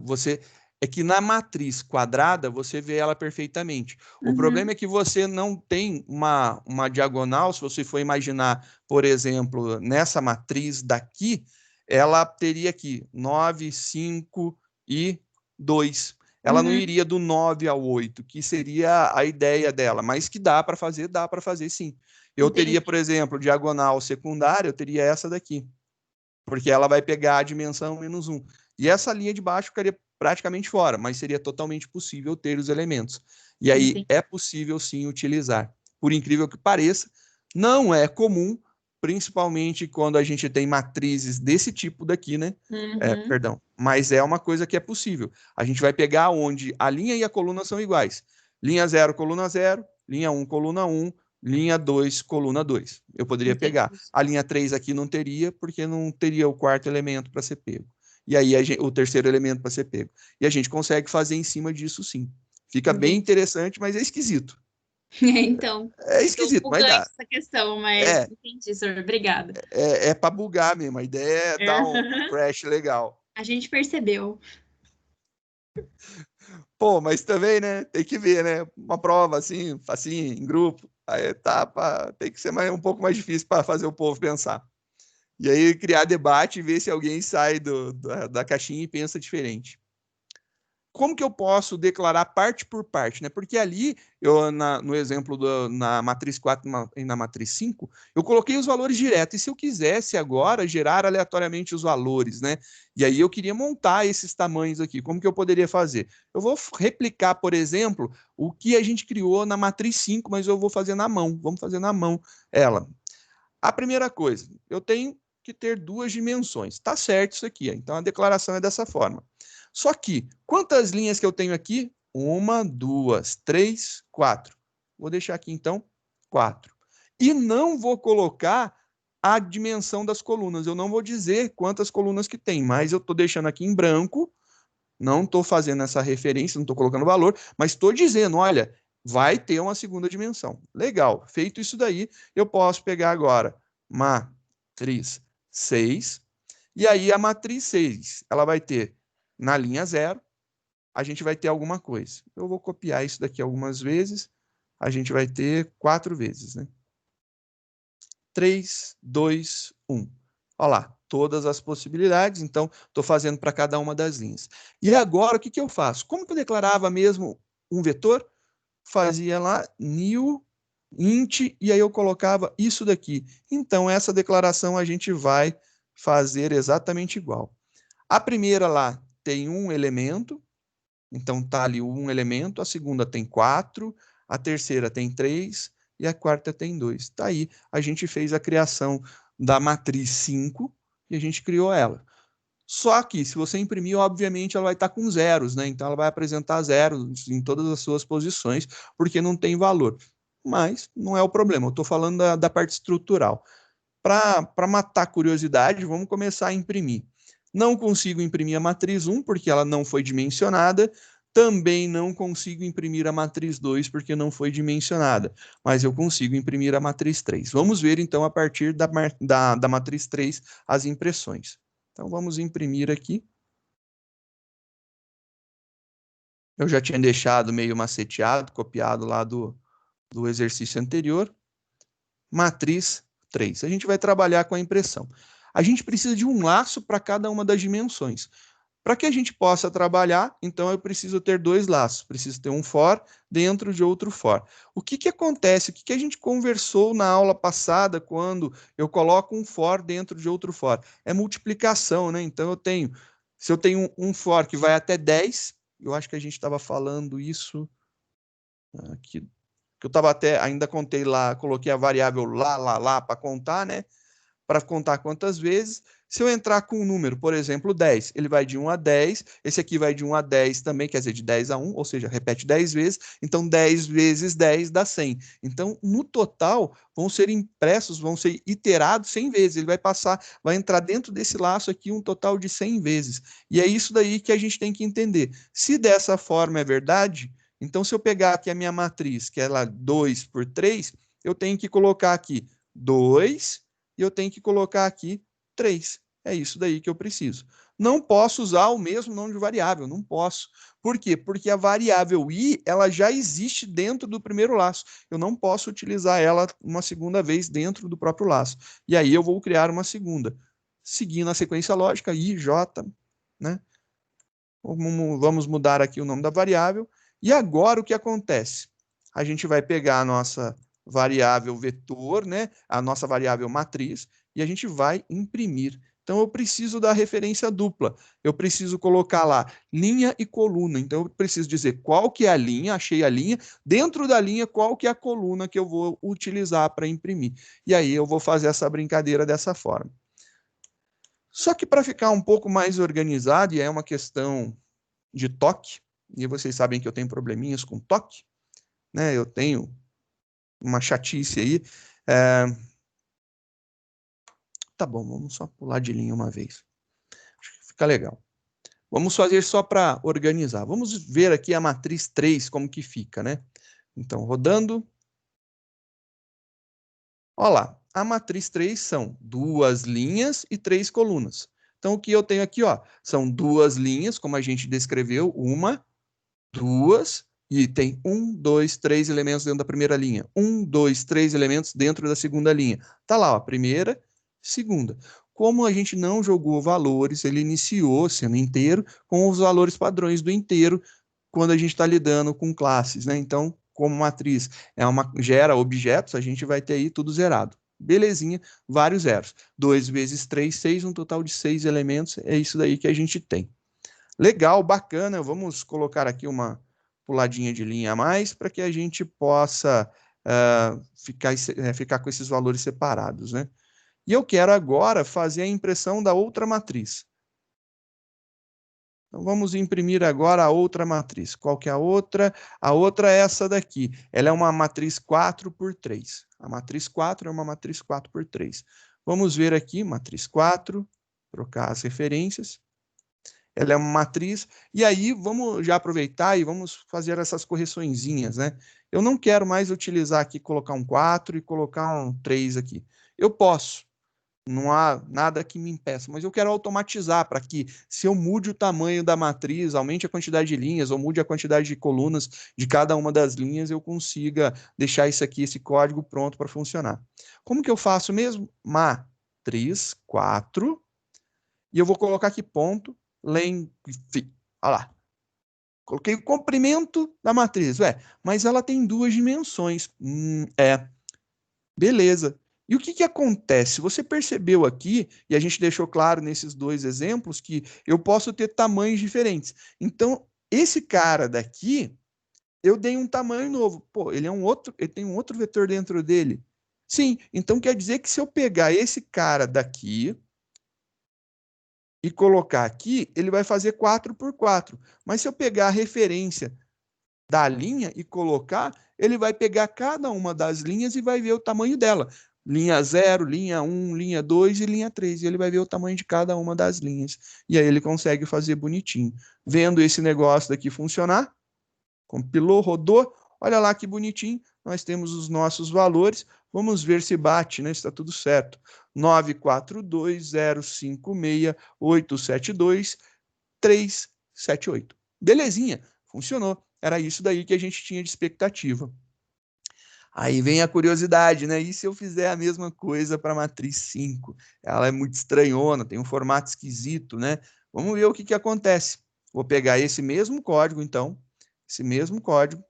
É que na matriz quadrada você vê ela perfeitamente. O problema é que você não tem uma diagonal. Se você for imaginar, por exemplo, nessa matriz daqui, ela teria aqui 9, 5 e 2. Ela não iria do 9 ao 8, que seria a ideia dela, mas que dá para fazer sim. Eu teria, por exemplo, diagonal secundária, eu teria essa daqui, porque ela vai pegar a dimensão -1. E essa linha de baixo ficaria praticamente fora, mas seria totalmente possível ter os elementos. E aí é possível sim utilizar. Por incrível que pareça, não é comum, principalmente quando a gente tem matrizes desse tipo daqui, né? Perdão. Mas é uma coisa que é possível. A gente vai pegar onde a linha e a coluna são iguais. Linha 0, coluna 0, linha 1, coluna 1, linha 2, coluna 2. Eu poderia pegar. A linha 3 aqui não teria, porque não teria o quarto elemento para ser pego. E aí o terceiro elemento para ser pego. E a gente consegue fazer em cima disso, sim. Fica bem interessante, mas é esquisito. Então, É esquisito, mas dá. essa questão, mas entendi, senhor. Obrigada. É para bugar mesmo. A ideia é dar um crash legal. A gente percebeu. Pô, mas também, né? Tem que ver, né? Uma prova assim, facinho, em grupo. A etapa tem que ser um pouco mais difícil para fazer o povo pensar. E aí criar debate e ver se alguém sai da caixinha e pensa diferente. Como que eu posso declarar parte por parte, né? Porque ali, no exemplo na matriz 4 e na matriz 5, eu coloquei os valores direto. E se eu quisesse agora gerar aleatoriamente os valores, né? E aí eu queria montar esses tamanhos aqui. Como que eu poderia fazer? Eu vou replicar, por exemplo, o que a gente criou na matriz 5, mas eu vou fazer na mão. Vamos fazer na mão ela. A primeira coisa, eu tenho que ter 2 dimensões. Tá certo isso aqui. Então a declaração é dessa forma. Só que, quantas linhas que eu tenho aqui? 1, 2, 3, 4. Vou deixar aqui, então, 4. E não vou colocar a dimensão das colunas. Eu não vou dizer quantas colunas que tem, mas eu estou deixando aqui em branco. Não estou fazendo essa referência, não estou colocando valor, mas estou dizendo, olha, vai ter uma segunda dimensão. Legal, feito isso daí, eu posso pegar agora matriz 6, e aí a matriz 6, ela vai ter na linha 0, a gente vai ter alguma coisa. Eu vou copiar isso daqui algumas vezes, a gente vai ter 4 vezes, né? 3, 2, 1. Olha lá, todas as possibilidades, então estou fazendo para cada uma das linhas. E agora, o que eu faço? Como que eu declarava mesmo um vetor? Fazia lá new int, e aí eu colocava isso daqui. Então, essa declaração a gente vai fazer exatamente igual. A primeira lá tem um elemento, então tá ali um elemento, a segunda tem 4, a terceira tem 3 e a quarta tem 2. Tá aí, a gente fez a criação da matriz 5 e a gente criou ela. Só que, se você imprimir, obviamente, ela vai estar com zeros, né? Então, ela vai apresentar zeros em todas as suas posições, porque não tem valor. Mas não é o problema, eu estou falando da parte estrutural. Para matar a curiosidade, vamos começar a imprimir. Não consigo imprimir a matriz 1, porque ela não foi dimensionada. Também não consigo imprimir a matriz 2, porque não foi dimensionada. Mas eu consigo imprimir a matriz 3. Vamos ver, então, a partir da matriz 3, as impressões. Então, vamos imprimir aqui. Eu já tinha deixado meio maceteado, copiado lá do exercício anterior. Matriz 3. A gente vai trabalhar com a impressão. A gente precisa de um laço para cada uma das dimensões. Para que a gente possa trabalhar, então eu preciso ter 2 laços. Preciso ter um for dentro de outro for. O que acontece? O que a gente conversou na aula passada quando eu coloco um for dentro de outro for? É multiplicação, né? Então se eu tenho um for que vai até 10, eu acho que a gente estava falando isso aqui, que eu estava ainda contei lá, coloquei a variável lá para contar, né? Para contar quantas vezes. Se eu entrar com um número, por exemplo, 10, ele vai de 1 a 10, esse aqui vai de 1 a 10 também, quer dizer, de 10 a 1, ou seja, repete 10 vezes, então 10 vezes 10 dá 100. Então, no total, vão ser impressos, vão ser iterados 100 vezes, ele vai entrar dentro desse laço aqui um total de 100 vezes. E é isso daí que a gente tem que entender. Se dessa forma é verdade, então se eu pegar aqui a minha matriz, que é lá 2 por 3, eu tenho que colocar aqui 2, e eu tenho que colocar aqui 3. É isso daí que eu preciso. Não posso usar o mesmo nome de variável, não posso. Por quê? Porque a variável i, ela já existe dentro do primeiro laço. Eu não posso utilizar ela uma segunda vez dentro do próprio laço. E aí eu vou criar uma segunda. Seguindo a sequência lógica, i, j, né? Vamos mudar aqui o nome da variável. E agora o que acontece? A gente vai pegar a nossa variável vetor, né? A nossa variável matriz, e a gente vai imprimir. Então, eu preciso da referência dupla. Eu preciso colocar lá linha e coluna. Então, eu preciso dizer qual que é a linha, achei a linha. Dentro da linha, qual que é a coluna que eu vou utilizar para imprimir. E aí, eu vou fazer essa brincadeira dessa forma. Só que para ficar um pouco mais organizado, e é uma questão de toque, e vocês sabem que eu tenho probleminhas com toque, né? Eu tenho uma chatice aí. Tá bom, vamos só pular de linha uma vez. Acho que fica legal. Vamos fazer só para organizar. Vamos ver aqui a matriz 3, como que fica, né? Então, rodando. Olha lá, a matriz 3 são 2 linhas e 3 colunas. Então, o que eu tenho aqui, ó, são 2 linhas, como a gente descreveu, 1, 2, e tem 1, 2, 3 elementos dentro da primeira linha. 1, 2, 3 elementos dentro da segunda linha. Tá lá, ó, primeira, segunda. Como a gente não jogou valores, ele iniciou sendo inteiro com os valores padrões do inteiro quando a gente está lidando com classes, né? Então, como matriz gera objetos, a gente vai ter aí tudo zerado. Belezinha, vários zeros. 2 vezes 3, 6, um total de 6 elementos. É isso daí que a gente tem. Legal, bacana. Vamos colocar aqui uma puladinha de linha a mais para que a gente possa ficar com esses valores separados, né? E eu quero agora fazer a impressão da outra matriz. Então, vamos imprimir agora a outra matriz. Qual que é a outra? A outra é essa daqui. Ela é uma matriz 4 por 3. A matriz 4 é uma matriz 4 por 3. Vamos ver aqui, matriz 4, trocar as referências. ela é uma matriz, e aí vamos já aproveitar e vamos fazer essas correçõezinhas, né? Eu não quero mais utilizar aqui, colocar um 4 e colocar um 3 aqui. Eu posso, não há nada que me impeça, mas eu quero automatizar para que, se eu mude o tamanho da matriz, aumente a quantidade de linhas ou mude a quantidade de colunas de cada uma das linhas, eu consiga deixar isso aqui, esse código pronto para funcionar. Como que eu faço mesmo? Matriz 4, e eu vou colocar aqui ponto, length, olha lá. Coloquei o comprimento da matriz, mas ela tem 2 dimensões. Beleza. E o que acontece? Você percebeu aqui, e a gente deixou claro nesses 2 exemplos, que eu posso ter tamanhos diferentes. Então, esse cara daqui, eu dei um tamanho novo. Pô, ele tem um outro vetor dentro dele. Sim, então quer dizer que se eu pegar esse cara daqui e colocar aqui, ele vai fazer 4 por 4. Mas se eu pegar a referência da linha e colocar, ele vai pegar cada uma das linhas e vai ver o tamanho dela. Linha 0, linha 1, linha 2 e linha 3. E ele vai ver o tamanho de cada uma das linhas. E aí ele consegue fazer bonitinho. Vendo esse negócio daqui funcionar, compilou, rodou, olha lá que bonitinho, nós temos os nossos valores, vamos ver se bate, né? Está tudo certo. 942056872-378. Belezinha, funcionou. Era isso daí que a gente tinha de expectativa. Aí vem a curiosidade, né? E se eu fizer a mesma coisa para a matriz 5? Ela é muito estranhona, tem um formato esquisito, né? Vamos ver o que acontece. Vou pegar esse mesmo código, então. Esse mesmo código.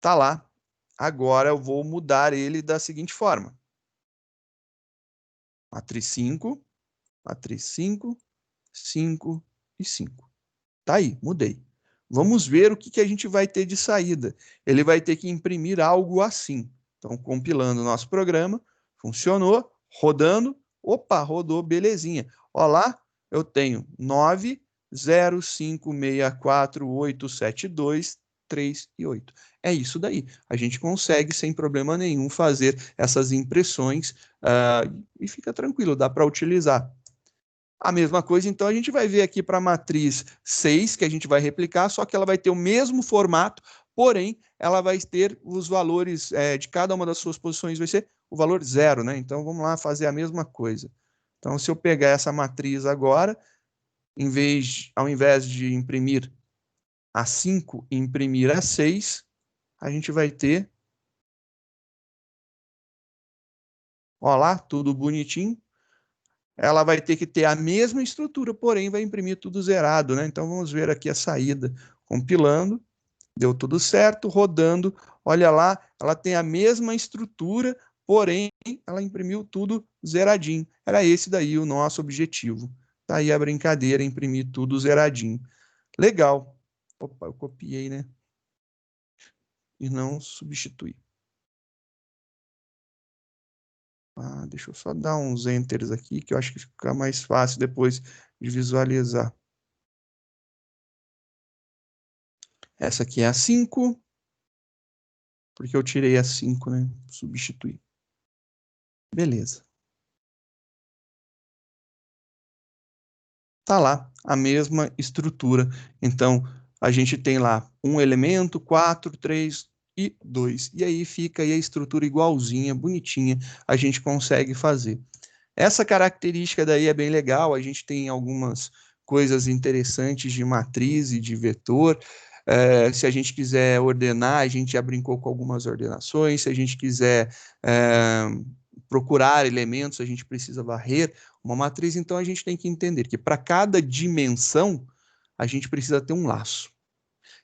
Tá lá. Agora eu vou mudar ele da seguinte forma. Matriz 5, 5 e 5. Tá aí, mudei. Vamos ver o que a gente vai ter de saída. Ele vai ter que imprimir algo assim. Então, compilando o nosso programa, funcionou, rodando, opa, rodou, belezinha. Olha lá, eu tenho 905648723 e 8. É isso daí. A gente consegue, sem problema nenhum, fazer essas impressões e fica tranquilo, dá para utilizar. A mesma coisa, então, a gente vai ver aqui para a matriz 6, que a gente vai replicar, só que ela vai ter o mesmo formato, porém, ela vai ter os valores de cada uma das suas posições, vai ser o valor 0, né? Então, vamos lá fazer a mesma coisa. Então, se eu pegar essa matriz agora, ao invés de imprimir a 5 e imprimir a 6, a gente vai ter, ó lá, tudo bonitinho. Ela vai ter que ter a mesma estrutura, porém vai imprimir tudo zerado, né? Então vamos ver aqui a saída. Compilando, deu tudo certo, rodando, olha lá, ela tem a mesma estrutura, porém ela imprimiu tudo zeradinho. Era esse daí o nosso objetivo. Tá aí a brincadeira, imprimir tudo zeradinho. Legal. Opa, eu copiei, né? E não substituí. Deixa eu só dar uns enters aqui, que eu acho que fica mais fácil depois de visualizar. Essa aqui é a 5, porque eu tirei a 5, né? Substituí. Beleza. Tá lá a mesma estrutura. Então, a gente tem lá um elemento, 4, 3 e 2. E aí fica aí a estrutura igualzinha, bonitinha, a gente consegue fazer. Essa característica daí é bem legal, a gente tem algumas coisas interessantes de matriz e de vetor. Se a gente quiser ordenar, a gente já brincou com algumas ordenações. Se a gente quiser procurar elementos, a gente precisa varrer uma matriz. Então, a gente tem que entender que para cada dimensão, a gente precisa ter um laço.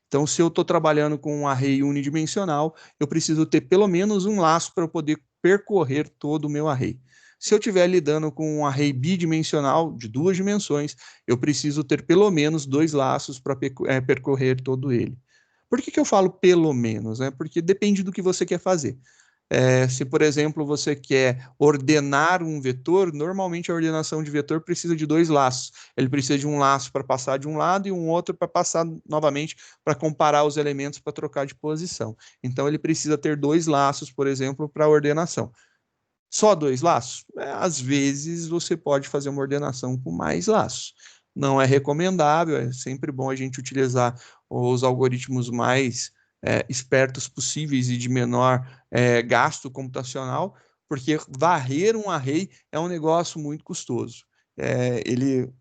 Então, se eu estou trabalhando com um array unidimensional, eu preciso ter pelo menos um laço para eu poder percorrer todo o meu array. Se eu estiver lidando com um array bidimensional de 2 dimensões, eu preciso ter pelo menos 2 laços para percorrer todo ele. Por que eu falo pelo menos? Porque depende do que você quer fazer. Se, por exemplo, você quer ordenar um vetor, normalmente a ordenação de vetor precisa de 2 laços. Ele precisa de um laço para passar de um lado e um outro para passar novamente para comparar os elementos para trocar de posição. Então, ele precisa ter 2 laços, por exemplo, para ordenação. Só 2 laços? Às vezes você pode fazer uma ordenação com mais laços. Não é recomendável, é sempre bom a gente utilizar os algoritmos mais espertos possíveis e de menor gasto computacional, porque varrer um array é um negócio muito custoso.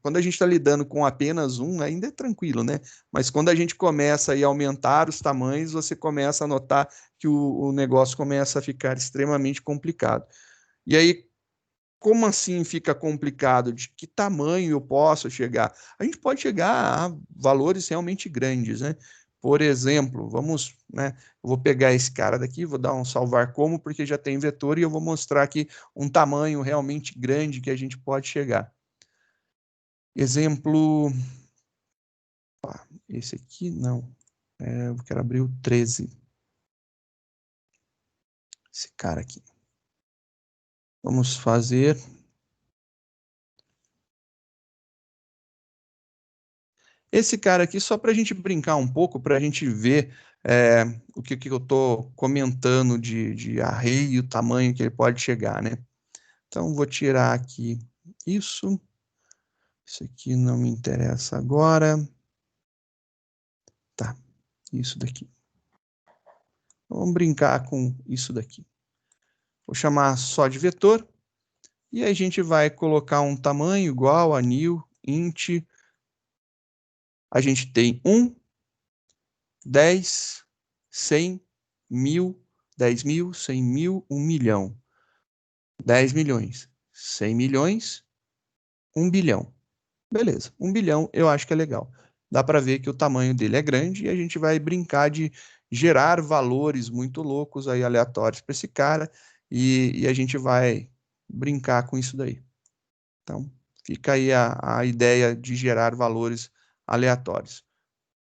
Quando a gente está lidando com apenas um, ainda é tranquilo, né? Mas quando a gente começa a aumentar os tamanhos, você começa a notar que o negócio começa a ficar extremamente complicado. E aí, como assim fica complicado? De que tamanho eu posso chegar? A gente pode chegar a valores realmente grandes, né? Por exemplo, né? Eu vou pegar esse cara daqui, vou dar um salvar como, porque já tem vetor, e eu vou mostrar aqui um tamanho realmente grande que a gente pode chegar. Exemplo, esse aqui não, eu quero abrir o 13. Esse cara aqui. Vamos fazer... Esse cara aqui, só para a gente brincar um pouco, para a gente ver o que eu estou comentando de array e o tamanho que ele pode chegar, né? Então, vou tirar aqui isso. Isso aqui não me interessa agora. Tá, isso daqui. Vamos brincar com isso daqui. Vou chamar só de vetor. E aí a gente vai colocar um tamanho igual a new int. A gente tem 1, 10, 100, 1000, 10.000, 100.000, 1 milhão. 10 milhões, 100 milhões, 1 bilhão. Beleza, 1 bilhão eu acho que é legal. Dá para ver que o tamanho dele é grande e a gente vai brincar de gerar valores muito loucos aí, aleatórios para esse cara, e a gente vai brincar com isso daí. Então, fica aí a ideia de gerar valores aleatórios.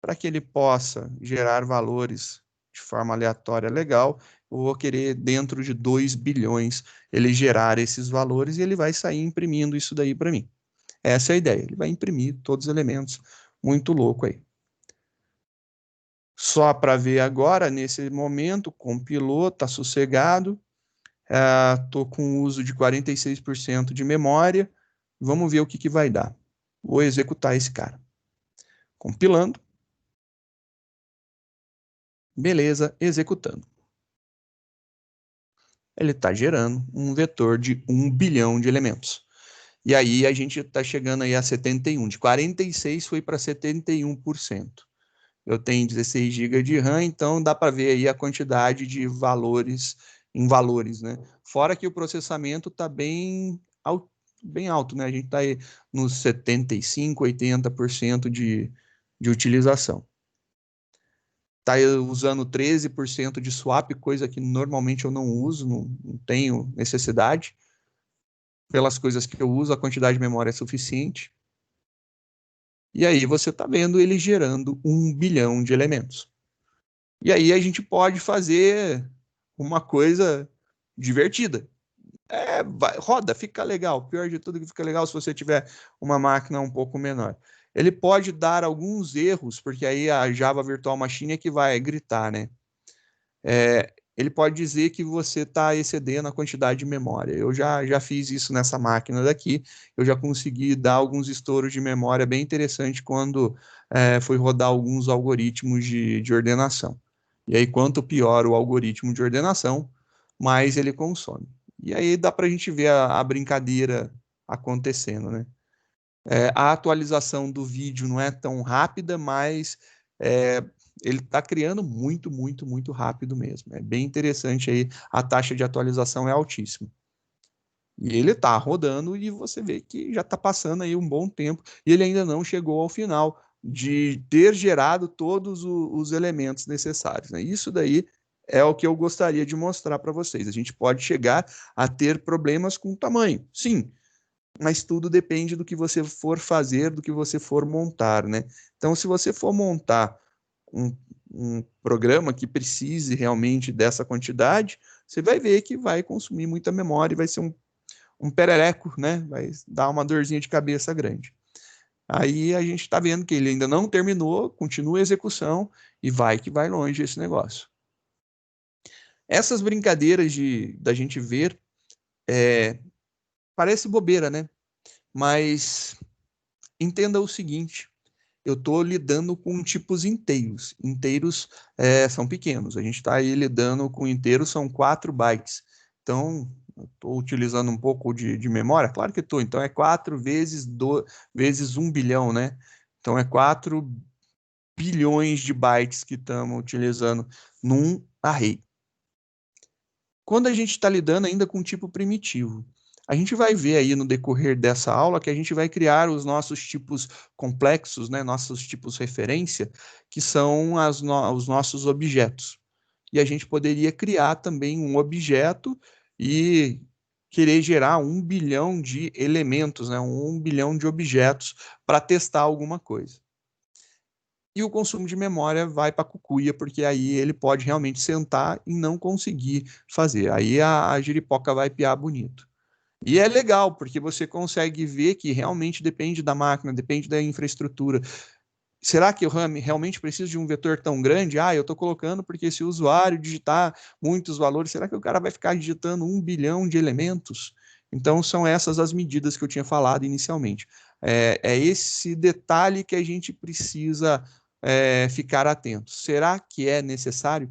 Para que ele possa gerar valores de forma aleatória legal, eu vou querer, dentro de 2 bilhões, ele gerar esses valores e ele vai sair imprimindo isso daí para mim. Essa é a ideia. Ele vai imprimir todos os elementos. Muito louco aí. Só para ver agora, nesse momento, compilou, está sossegado. Estou com uso de 46% de memória. Vamos ver o que vai dar. Vou executar esse cara. Compilando. Beleza, executando. Ele está gerando um vetor de 1 bilhão de elementos. E aí a gente está chegando aí a 71. De 46 foi para 71%. Eu tenho 16 GB de RAM, então dá para ver aí a quantidade de valores em valores, né? Fora que o processamento está bem alto, né? A gente está aí nos 75, 80% de utilização. Está usando 13% de swap, coisa que normalmente eu não uso, não tenho necessidade. Pelas coisas que eu uso, a quantidade de memória é suficiente. E aí você está vendo ele gerando 1 bilhão de elementos. E aí a gente pode fazer uma coisa divertida. Roda, fica legal. Pior de tudo que fica legal se você tiver uma máquina um pouco menor. Ele pode dar alguns erros, porque aí a Java Virtual Machine é que vai gritar, né? Ele pode dizer que você está excedendo a quantidade de memória. Eu já fiz isso nessa máquina daqui. Eu já consegui dar alguns estouros de memória bem interessante quando fui rodar alguns algoritmos de ordenação. E aí, quanto pior o algoritmo de ordenação, mais ele consome. E aí dá para a gente ver a brincadeira acontecendo, né? A atualização do vídeo não é tão rápida, mas ele está criando muito, muito, muito rápido mesmo. É bem interessante aí, a taxa de atualização é altíssima. E ele está rodando e você vê que já está passando aí um bom tempo e ele ainda não chegou ao final de ter gerado todos os elementos necessários, né? Isso daí é o que eu gostaria de mostrar para vocês. A gente pode chegar a ter problemas com o tamanho, sim, mas tudo depende do que você for fazer, do que você for montar, né? Então, se você for montar um programa que precise realmente dessa quantidade, você vai ver que vai consumir muita memória e vai ser um perereco, né? Vai dar uma dorzinha de cabeça grande. Aí a gente está vendo que ele ainda não terminou, continua a execução e vai que vai longe esse negócio. Essas brincadeiras da gente ver Parece bobeira, né? Mas entenda o seguinte, eu estou lidando com tipos inteiros. Inteiros são pequenos. A gente está aí lidando com inteiros, são 4 bytes. Então, estou utilizando um pouco de memória? Claro que estou. Então, é 4 vezes 1 bilhão, né? Então, é 4 bilhões de bytes que estamos utilizando num array. Quando a gente está lidando ainda com tipo primitivo, a gente vai ver aí no decorrer dessa aula que a gente vai criar os nossos tipos complexos, né, nossos tipos referência, que são os nossos objetos. E a gente poderia criar também um objeto e querer gerar 1 bilhão de elementos, né, 1 bilhão de objetos para testar alguma coisa. E o consumo de memória vai para a cucuia, porque aí ele pode realmente sentar e não conseguir fazer. Aí a giripoca vai piar bonito. E é legal, porque você consegue ver que realmente depende da máquina, depende da infraestrutura. Será que eu realmente preciso de um vetor tão grande? Eu estou colocando porque se o usuário digitar muitos valores, será que o cara vai ficar digitando 1 bilhão de elementos? Então, são essas as medidas que eu tinha falado inicialmente. É esse detalhe que a gente precisa ficar atento. Será que é necessário?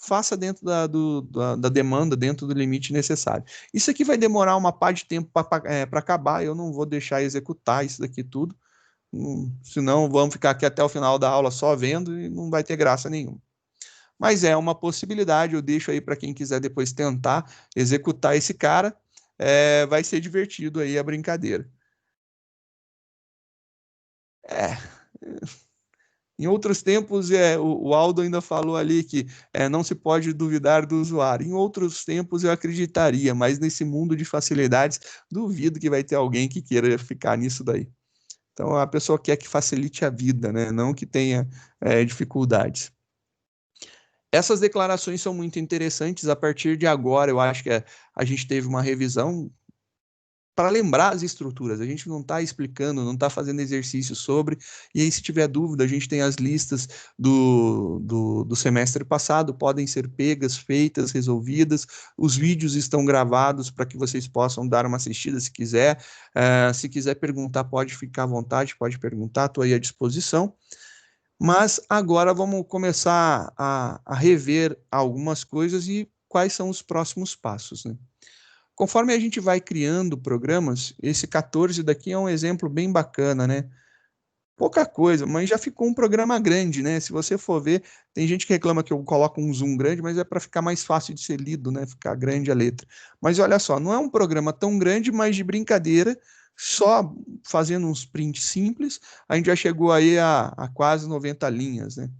Faça dentro da demanda, dentro do limite necessário. Isso aqui vai demorar uma pá de tempo para acabar, eu não vou deixar executar isso daqui tudo, senão vamos ficar aqui até o final da aula só vendo e não vai ter graça nenhuma. Mas é uma possibilidade, eu deixo aí para quem quiser depois tentar executar esse cara, vai ser divertido aí a brincadeira. Em outros tempos, o Aldo ainda falou ali que não se pode duvidar do usuário. Em outros tempos eu acreditaria, mas nesse mundo de facilidades, duvido que vai ter alguém que queira ficar nisso daí. Então, a pessoa quer que facilite a vida, né? Não que tenha dificuldades. Essas declarações são muito interessantes. A partir de agora, eu acho que a gente teve uma revisão para lembrar as estruturas. A gente não está explicando, não está fazendo exercício sobre. E aí, se tiver dúvida, a gente tem as listas do semestre passado, podem ser pegas, feitas, resolvidas. Os vídeos estão gravados para que vocês possam dar uma assistida se quiser. Se quiser perguntar, pode ficar à vontade, pode perguntar, estou aí à disposição. Mas agora vamos começar a rever algumas coisas e quais são os próximos passos, né? Conforme a gente vai criando programas, esse 14 daqui é um exemplo bem bacana, né? Pouca coisa, mas já ficou um programa grande, né? Se você for ver, tem gente que reclama que eu coloco um zoom grande, mas é para ficar mais fácil de ser lido, né? Ficar grande a letra. Mas olha só, não é um programa tão grande, mas de brincadeira, só fazendo uns prints simples, a gente já chegou aí a quase 90 linhas, né?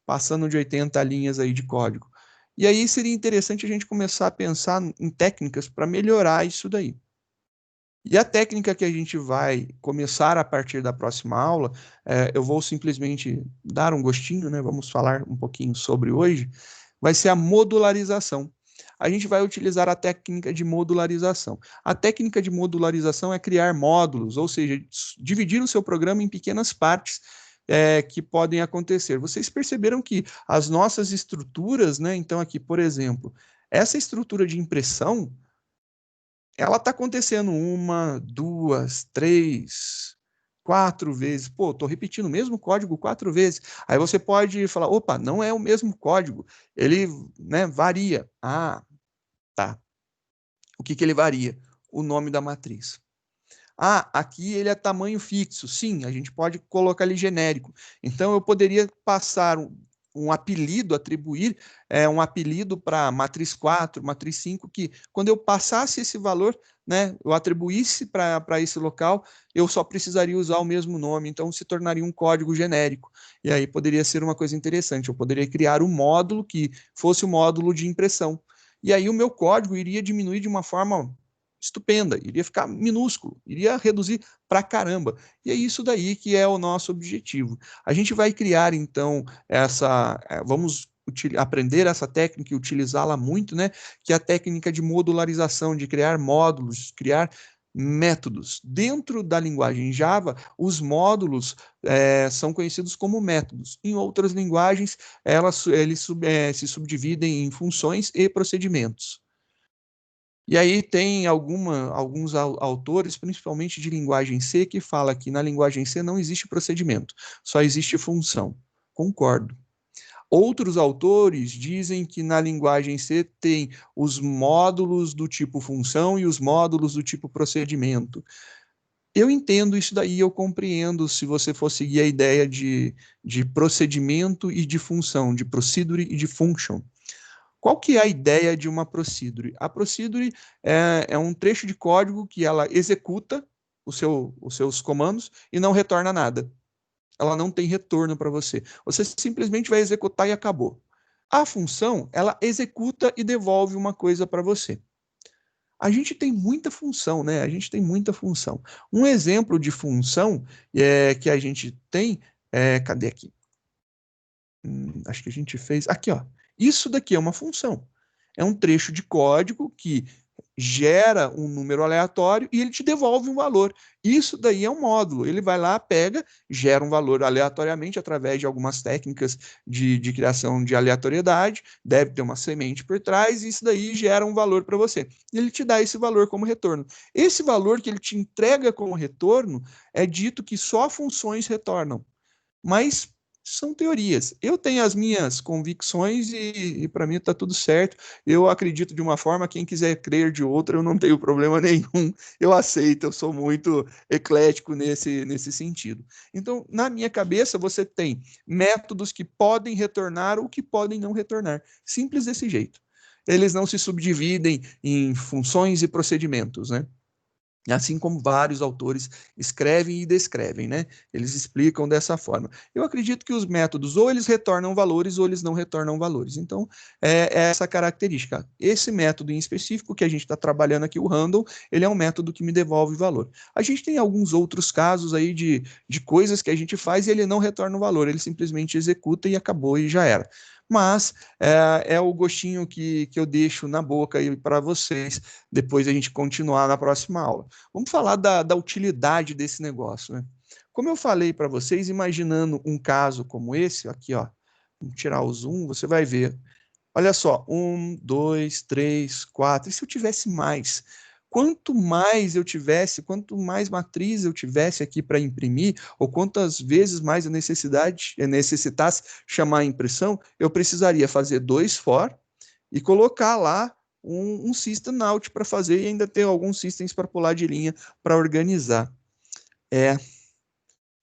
Passando de 80 linhas aí de código. E aí seria interessante a gente começar a pensar em técnicas para melhorar isso daí. E a técnica que a gente vai começar a partir da próxima aula, eu vou simplesmente dar um gostinho, né? Vamos falar um pouquinho sobre hoje, vai ser a modularização. A gente vai utilizar a técnica de modularização. A técnica de modularização é criar módulos, ou seja, dividir o seu programa em pequenas partes que podem acontecer. Vocês perceberam que as nossas estruturas, né? Então aqui, por exemplo, essa estrutura de impressão, ela está acontecendo 1, 2, 3, 4 vezes. Pô, estou repetindo o mesmo código 4 vezes. Aí você pode falar, opa, não é o mesmo código, ele, né, varia. Tá. O que ele varia? O nome da matriz. Aqui ele é tamanho fixo. Sim, a gente pode colocar ele genérico. Então, eu poderia passar um apelido, atribuir um apelido para matriz 4, matriz 5, que quando eu passasse esse valor, né, eu atribuísse para esse local, eu só precisaria usar o mesmo nome, então se tornaria um código genérico. E aí poderia ser uma coisa interessante, eu poderia criar um módulo que fosse o módulo de impressão. E aí o meu código iria diminuir de uma forma estupenda, iria ficar minúsculo, iria reduzir pra caramba. E é isso daí que é o nosso objetivo. A gente vai criar, então, vamos aprender essa técnica e utilizá-la muito, né? Que é a técnica de modularização, de criar módulos, criar métodos. Dentro da linguagem Java, os módulos são conhecidos como métodos. Em outras linguagens, eles se subdividem em funções e procedimentos. E aí tem alguns autores, principalmente de linguagem C, que fala que na linguagem C não existe procedimento, só existe função. Concordo. Outros autores dizem que na linguagem C tem os módulos do tipo função e os módulos do tipo procedimento. Eu entendo isso daí, eu compreendo se você for seguir a ideia de procedimento e de função, de procedure e de function. Qual que é a ideia de uma procedure? A procedure é um trecho de código que ela executa os seus comandos e não retorna nada. Ela não tem retorno para você. Você simplesmente vai executar e acabou. A função, ela executa e devolve uma coisa para você. A gente tem muita função, né? A gente tem muita função. Um exemplo de função que a gente tem cadê aqui? Acho que a gente fez aqui, ó. Isso daqui é uma função. É um trecho de código que gera um número aleatório e ele te devolve um valor. Isso daí é um módulo. Ele vai lá, pega, gera um valor aleatoriamente através de algumas técnicas de criação de aleatoriedade, deve ter uma semente por trás, e isso daí gera um valor para você. E ele te dá esse valor como retorno. Esse valor que ele te entrega como retorno é dito que só funções retornam. Mas são teorias. Eu tenho as minhas convicções e para mim está tudo certo. Eu acredito de uma forma, quem quiser crer de outra, eu não tenho problema nenhum. Eu aceito, eu sou muito eclético nesse sentido. Então, na minha cabeça, você tem métodos que podem retornar ou que podem não retornar. Simples desse jeito. Eles não se subdividem em funções e procedimentos, né? Assim como vários autores escrevem e descrevem, né? Eles explicam dessa forma. Eu acredito que os métodos ou eles retornam valores ou eles não retornam valores. Então, é essa característica. Esse método em específico que a gente está trabalhando aqui, o Random, ele é um método que me devolve valor. A gente tem alguns outros casos aí de coisas que a gente faz e ele não retorna o valor, ele simplesmente executa e acabou e já era. Mas é o gostinho que eu deixo na boca aí para vocês, depois a gente continuar na próxima aula. Vamos falar da utilidade desse negócio, né? Como eu falei para vocês, imaginando um caso como esse, aqui, ó, vamos tirar o zoom, você vai ver. Olha só, 1, 2, 3, 4. E se eu tivesse mais? Quanto mais eu tivesse, quanto mais matriz eu tivesse aqui para imprimir, ou quantas vezes mais eu necessitasse chamar a impressão, eu precisaria fazer 2 for e colocar lá um system out para fazer e ainda ter alguns systems para pular de linha para organizar.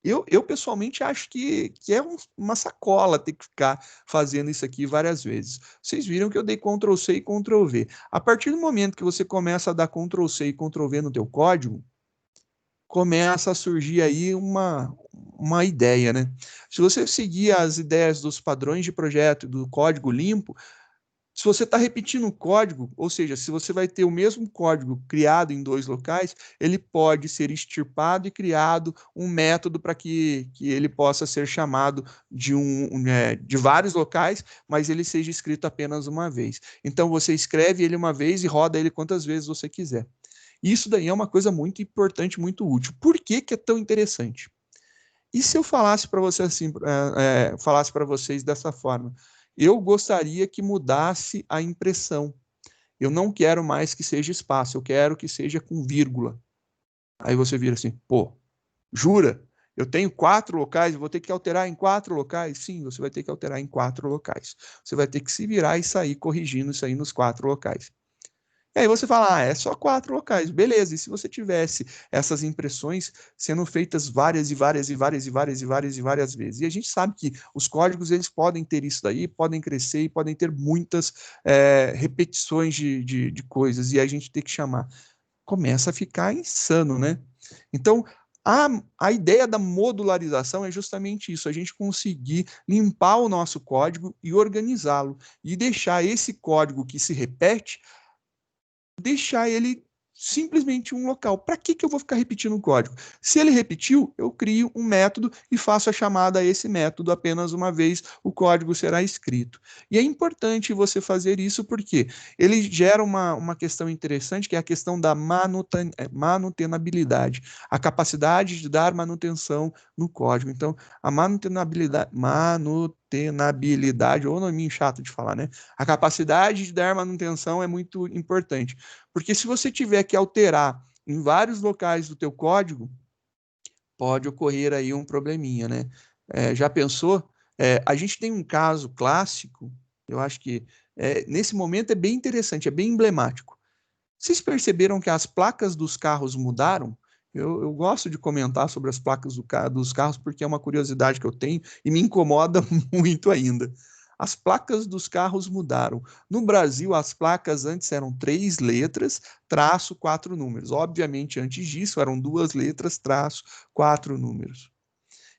Eu pessoalmente acho que é uma sacola ter que ficar fazendo isso aqui várias vezes. Vocês viram que eu dei Ctrl C e Ctrl V. A partir do momento que você começa a dar Ctrl C e Ctrl V no teu código, começa a surgir aí uma ideia, né? Se você seguir as ideias dos padrões de projeto e do código limpo, se você está repetindo o código, ou seja, se você vai ter o mesmo código criado em 2 locais, ele pode ser extirpado e criado um método para que ele possa ser chamado de vários locais, mas ele seja escrito apenas uma vez. Então, você escreve ele uma vez e roda ele quantas vezes você quiser. Isso daí é uma coisa muito importante, muito útil. Por que é tão interessante? E se eu falasse para você assim, falasse para vocês dessa forma? Eu gostaria que mudasse a impressão. Eu não quero mais que seja espaço, eu quero que seja com vírgula. Aí você vira assim, pô, jura? Eu tenho 4 locais, eu vou ter que alterar em 4 locais? Sim, você vai ter que alterar em 4 locais. Você vai ter que se virar e sair corrigindo isso aí nos 4 locais. E aí você fala, é só 4 locais, beleza. E se você tivesse essas impressões sendo feitas várias e várias e várias e várias e várias e várias vezes? E a gente sabe que os códigos, eles podem ter isso daí, podem crescer e podem ter muitas repetições de coisas, e a gente tem que chamar. Começa a ficar insano, né? Então, a ideia da modularização é justamente isso, a gente conseguir limpar o nosso código e organizá-lo, e deixar esse código que se repete, deixar ele simplesmente um local. Para que eu vou ficar repetindo o código? Se ele repetiu, eu crio um método e faço a chamada a esse método apenas uma vez, o código será escrito. E é importante você fazer isso porque ele gera uma questão interessante, que é a questão da manutenabilidade, a capacidade de dar manutenção no código. Então, a manutenabilidade, manutenabilidade, ou nome chato de falar, né? A capacidade de dar manutenção é muito importante, porque se você tiver que alterar em vários locais do teu código, pode ocorrer aí um probleminha, né? Já pensou? A gente tem um caso clássico, eu acho que nesse momento é bem interessante, é bem emblemático. Vocês perceberam que as placas dos carros mudaram? Eu gosto de comentar sobre as placas dos carros porque é uma curiosidade que eu tenho e me incomoda muito ainda. As placas dos carros mudaram. No Brasil, as placas antes eram 3 letras, traço, 4 números. Obviamente, antes disso, eram 2 letras, traço, 4 números.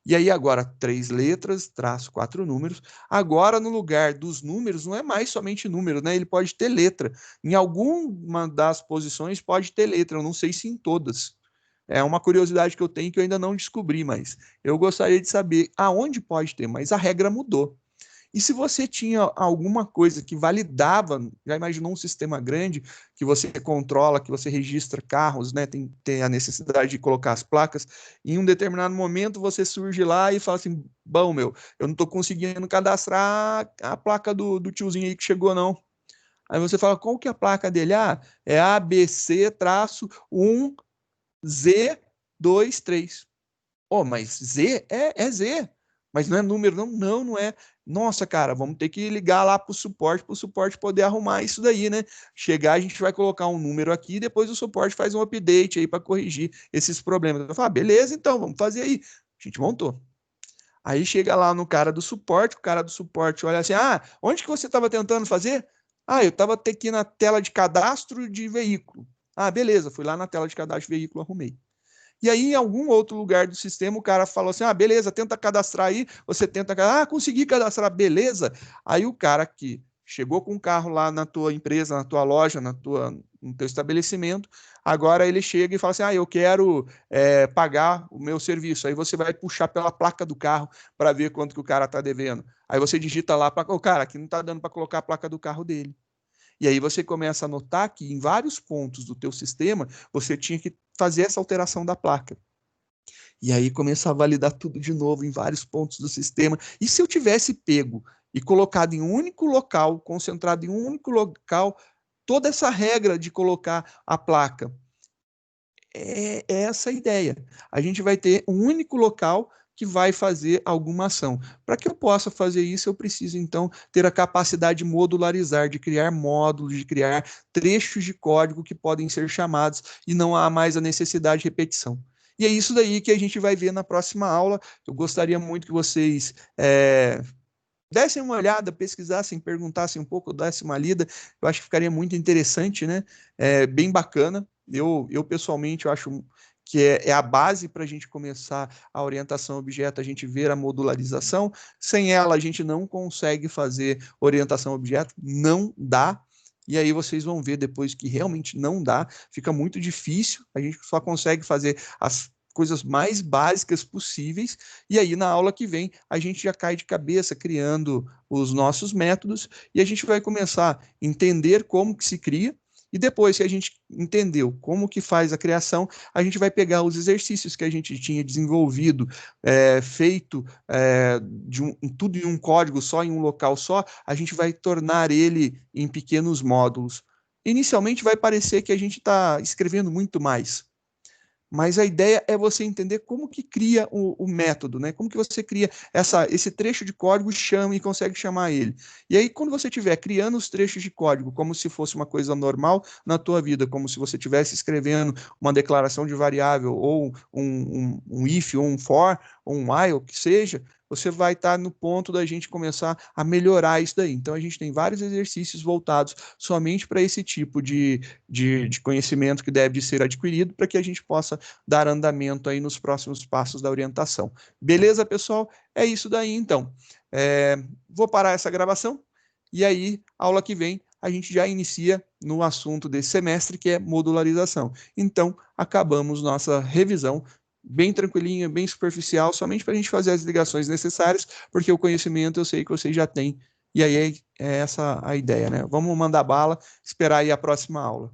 E aí agora 3 letras, traço, 4 números. Agora no lugar dos números não é mais somente número, né? Ele pode ter letra. Em alguma das posições pode ter letra, eu não sei se em todas. É uma curiosidade que eu tenho que eu ainda não descobri, mas eu gostaria de saber aonde pode ter, mas a regra mudou. E se você tinha alguma coisa que validava, já imaginou um sistema grande que você controla, que você registra carros, né? Tem a necessidade de colocar as placas. Em um determinado momento você surge lá e fala assim: bom, eu não estou conseguindo cadastrar a placa do tiozinho aí que chegou, não. Aí você fala: qual que é a placa dele? Ah, é ABC-1Z23. Oh, mas Z é Z. Mas não é número, não? Não, não é. Nossa, cara, vamos ter que ligar lá para o suporte poder arrumar isso daí, né? Chegar, a gente vai colocar um número aqui e depois o suporte faz um update aí para corrigir esses problemas. Eu falo, beleza, então, vamos fazer aí. A gente montou. Aí chega lá no cara do suporte, o cara do suporte olha assim, onde que você estava tentando fazer? Eu estava aqui na tela de cadastro de veículo. Beleza, fui lá na tela de cadastro de veículo, arrumei. E aí, em algum outro lugar do sistema, o cara falou assim, beleza, tenta cadastrar aí, você tenta, consegui cadastrar, beleza. Aí o cara que chegou com o carro lá na tua empresa, na tua loja, no teu estabelecimento, agora ele chega e fala assim, eu quero pagar o meu serviço. Aí você vai puxar pela placa do carro para ver quanto que o cara está devendo. Aí você digita lá, cara, aqui não está dando para colocar a placa do carro dele. E aí você começa a notar que em vários pontos do teu sistema, você tinha que fazer essa alteração da placa. E aí começa a validar tudo de novo em vários pontos do sistema. E se eu tivesse pego e colocado em um único local, concentrado em um único local, toda essa regra de colocar a placa? É essa a ideia. A gente vai ter um único local que vai fazer alguma ação. Para que eu possa fazer isso, eu preciso, então, ter a capacidade de modularizar, de criar módulos, de criar trechos de código que podem ser chamados e não há mais a necessidade de repetição. E é isso daí que a gente vai ver na próxima aula. Eu gostaria muito que vocês dessem uma olhada, pesquisassem, perguntassem um pouco, dessem uma lida. Eu acho que ficaria muito interessante, né? Bem bacana. Eu pessoalmente, eu acho que é a base para a gente começar a orientação objeto, a gente ver a modularização. Sem ela, a gente não consegue fazer orientação objeto, não dá. E aí vocês vão ver depois que realmente não dá, fica muito difícil, a gente só consegue fazer as coisas mais básicas possíveis, e aí na aula que vem a gente já cai de cabeça criando os nossos métodos, e a gente vai começar a entender como que se cria, e depois que a gente entendeu como que faz a criação, a gente vai pegar os exercícios que a gente tinha desenvolvido, feito tudo em um código só, em um local só, a gente vai tornar ele em pequenos módulos. Inicialmente vai parecer que a gente está escrevendo muito mais, mas a ideia é você entender como que cria o método, né? Como que você cria esse trecho de código e consegue chamar ele. E aí, quando você estiver criando os trechos de código como se fosse uma coisa normal na tua vida, como se você estivesse escrevendo uma declaração de variável, ou um if, ou um for, ou um while, o que seja, você vai estar no ponto da gente começar a melhorar isso daí. Então, a gente tem vários exercícios voltados somente para esse tipo de conhecimento que deve ser adquirido para que a gente possa dar andamento aí nos próximos passos da orientação. Beleza, pessoal? É isso daí, então. Vou parar essa gravação e aí, aula que vem, a gente já inicia no assunto desse semestre, que é modularização. Então, acabamos nossa revisão bem tranquilinha, bem superficial, somente para a gente fazer as ligações necessárias, porque o conhecimento eu sei que vocês já têm, e aí é essa a ideia, né? Vamos mandar bala, esperar aí a próxima aula.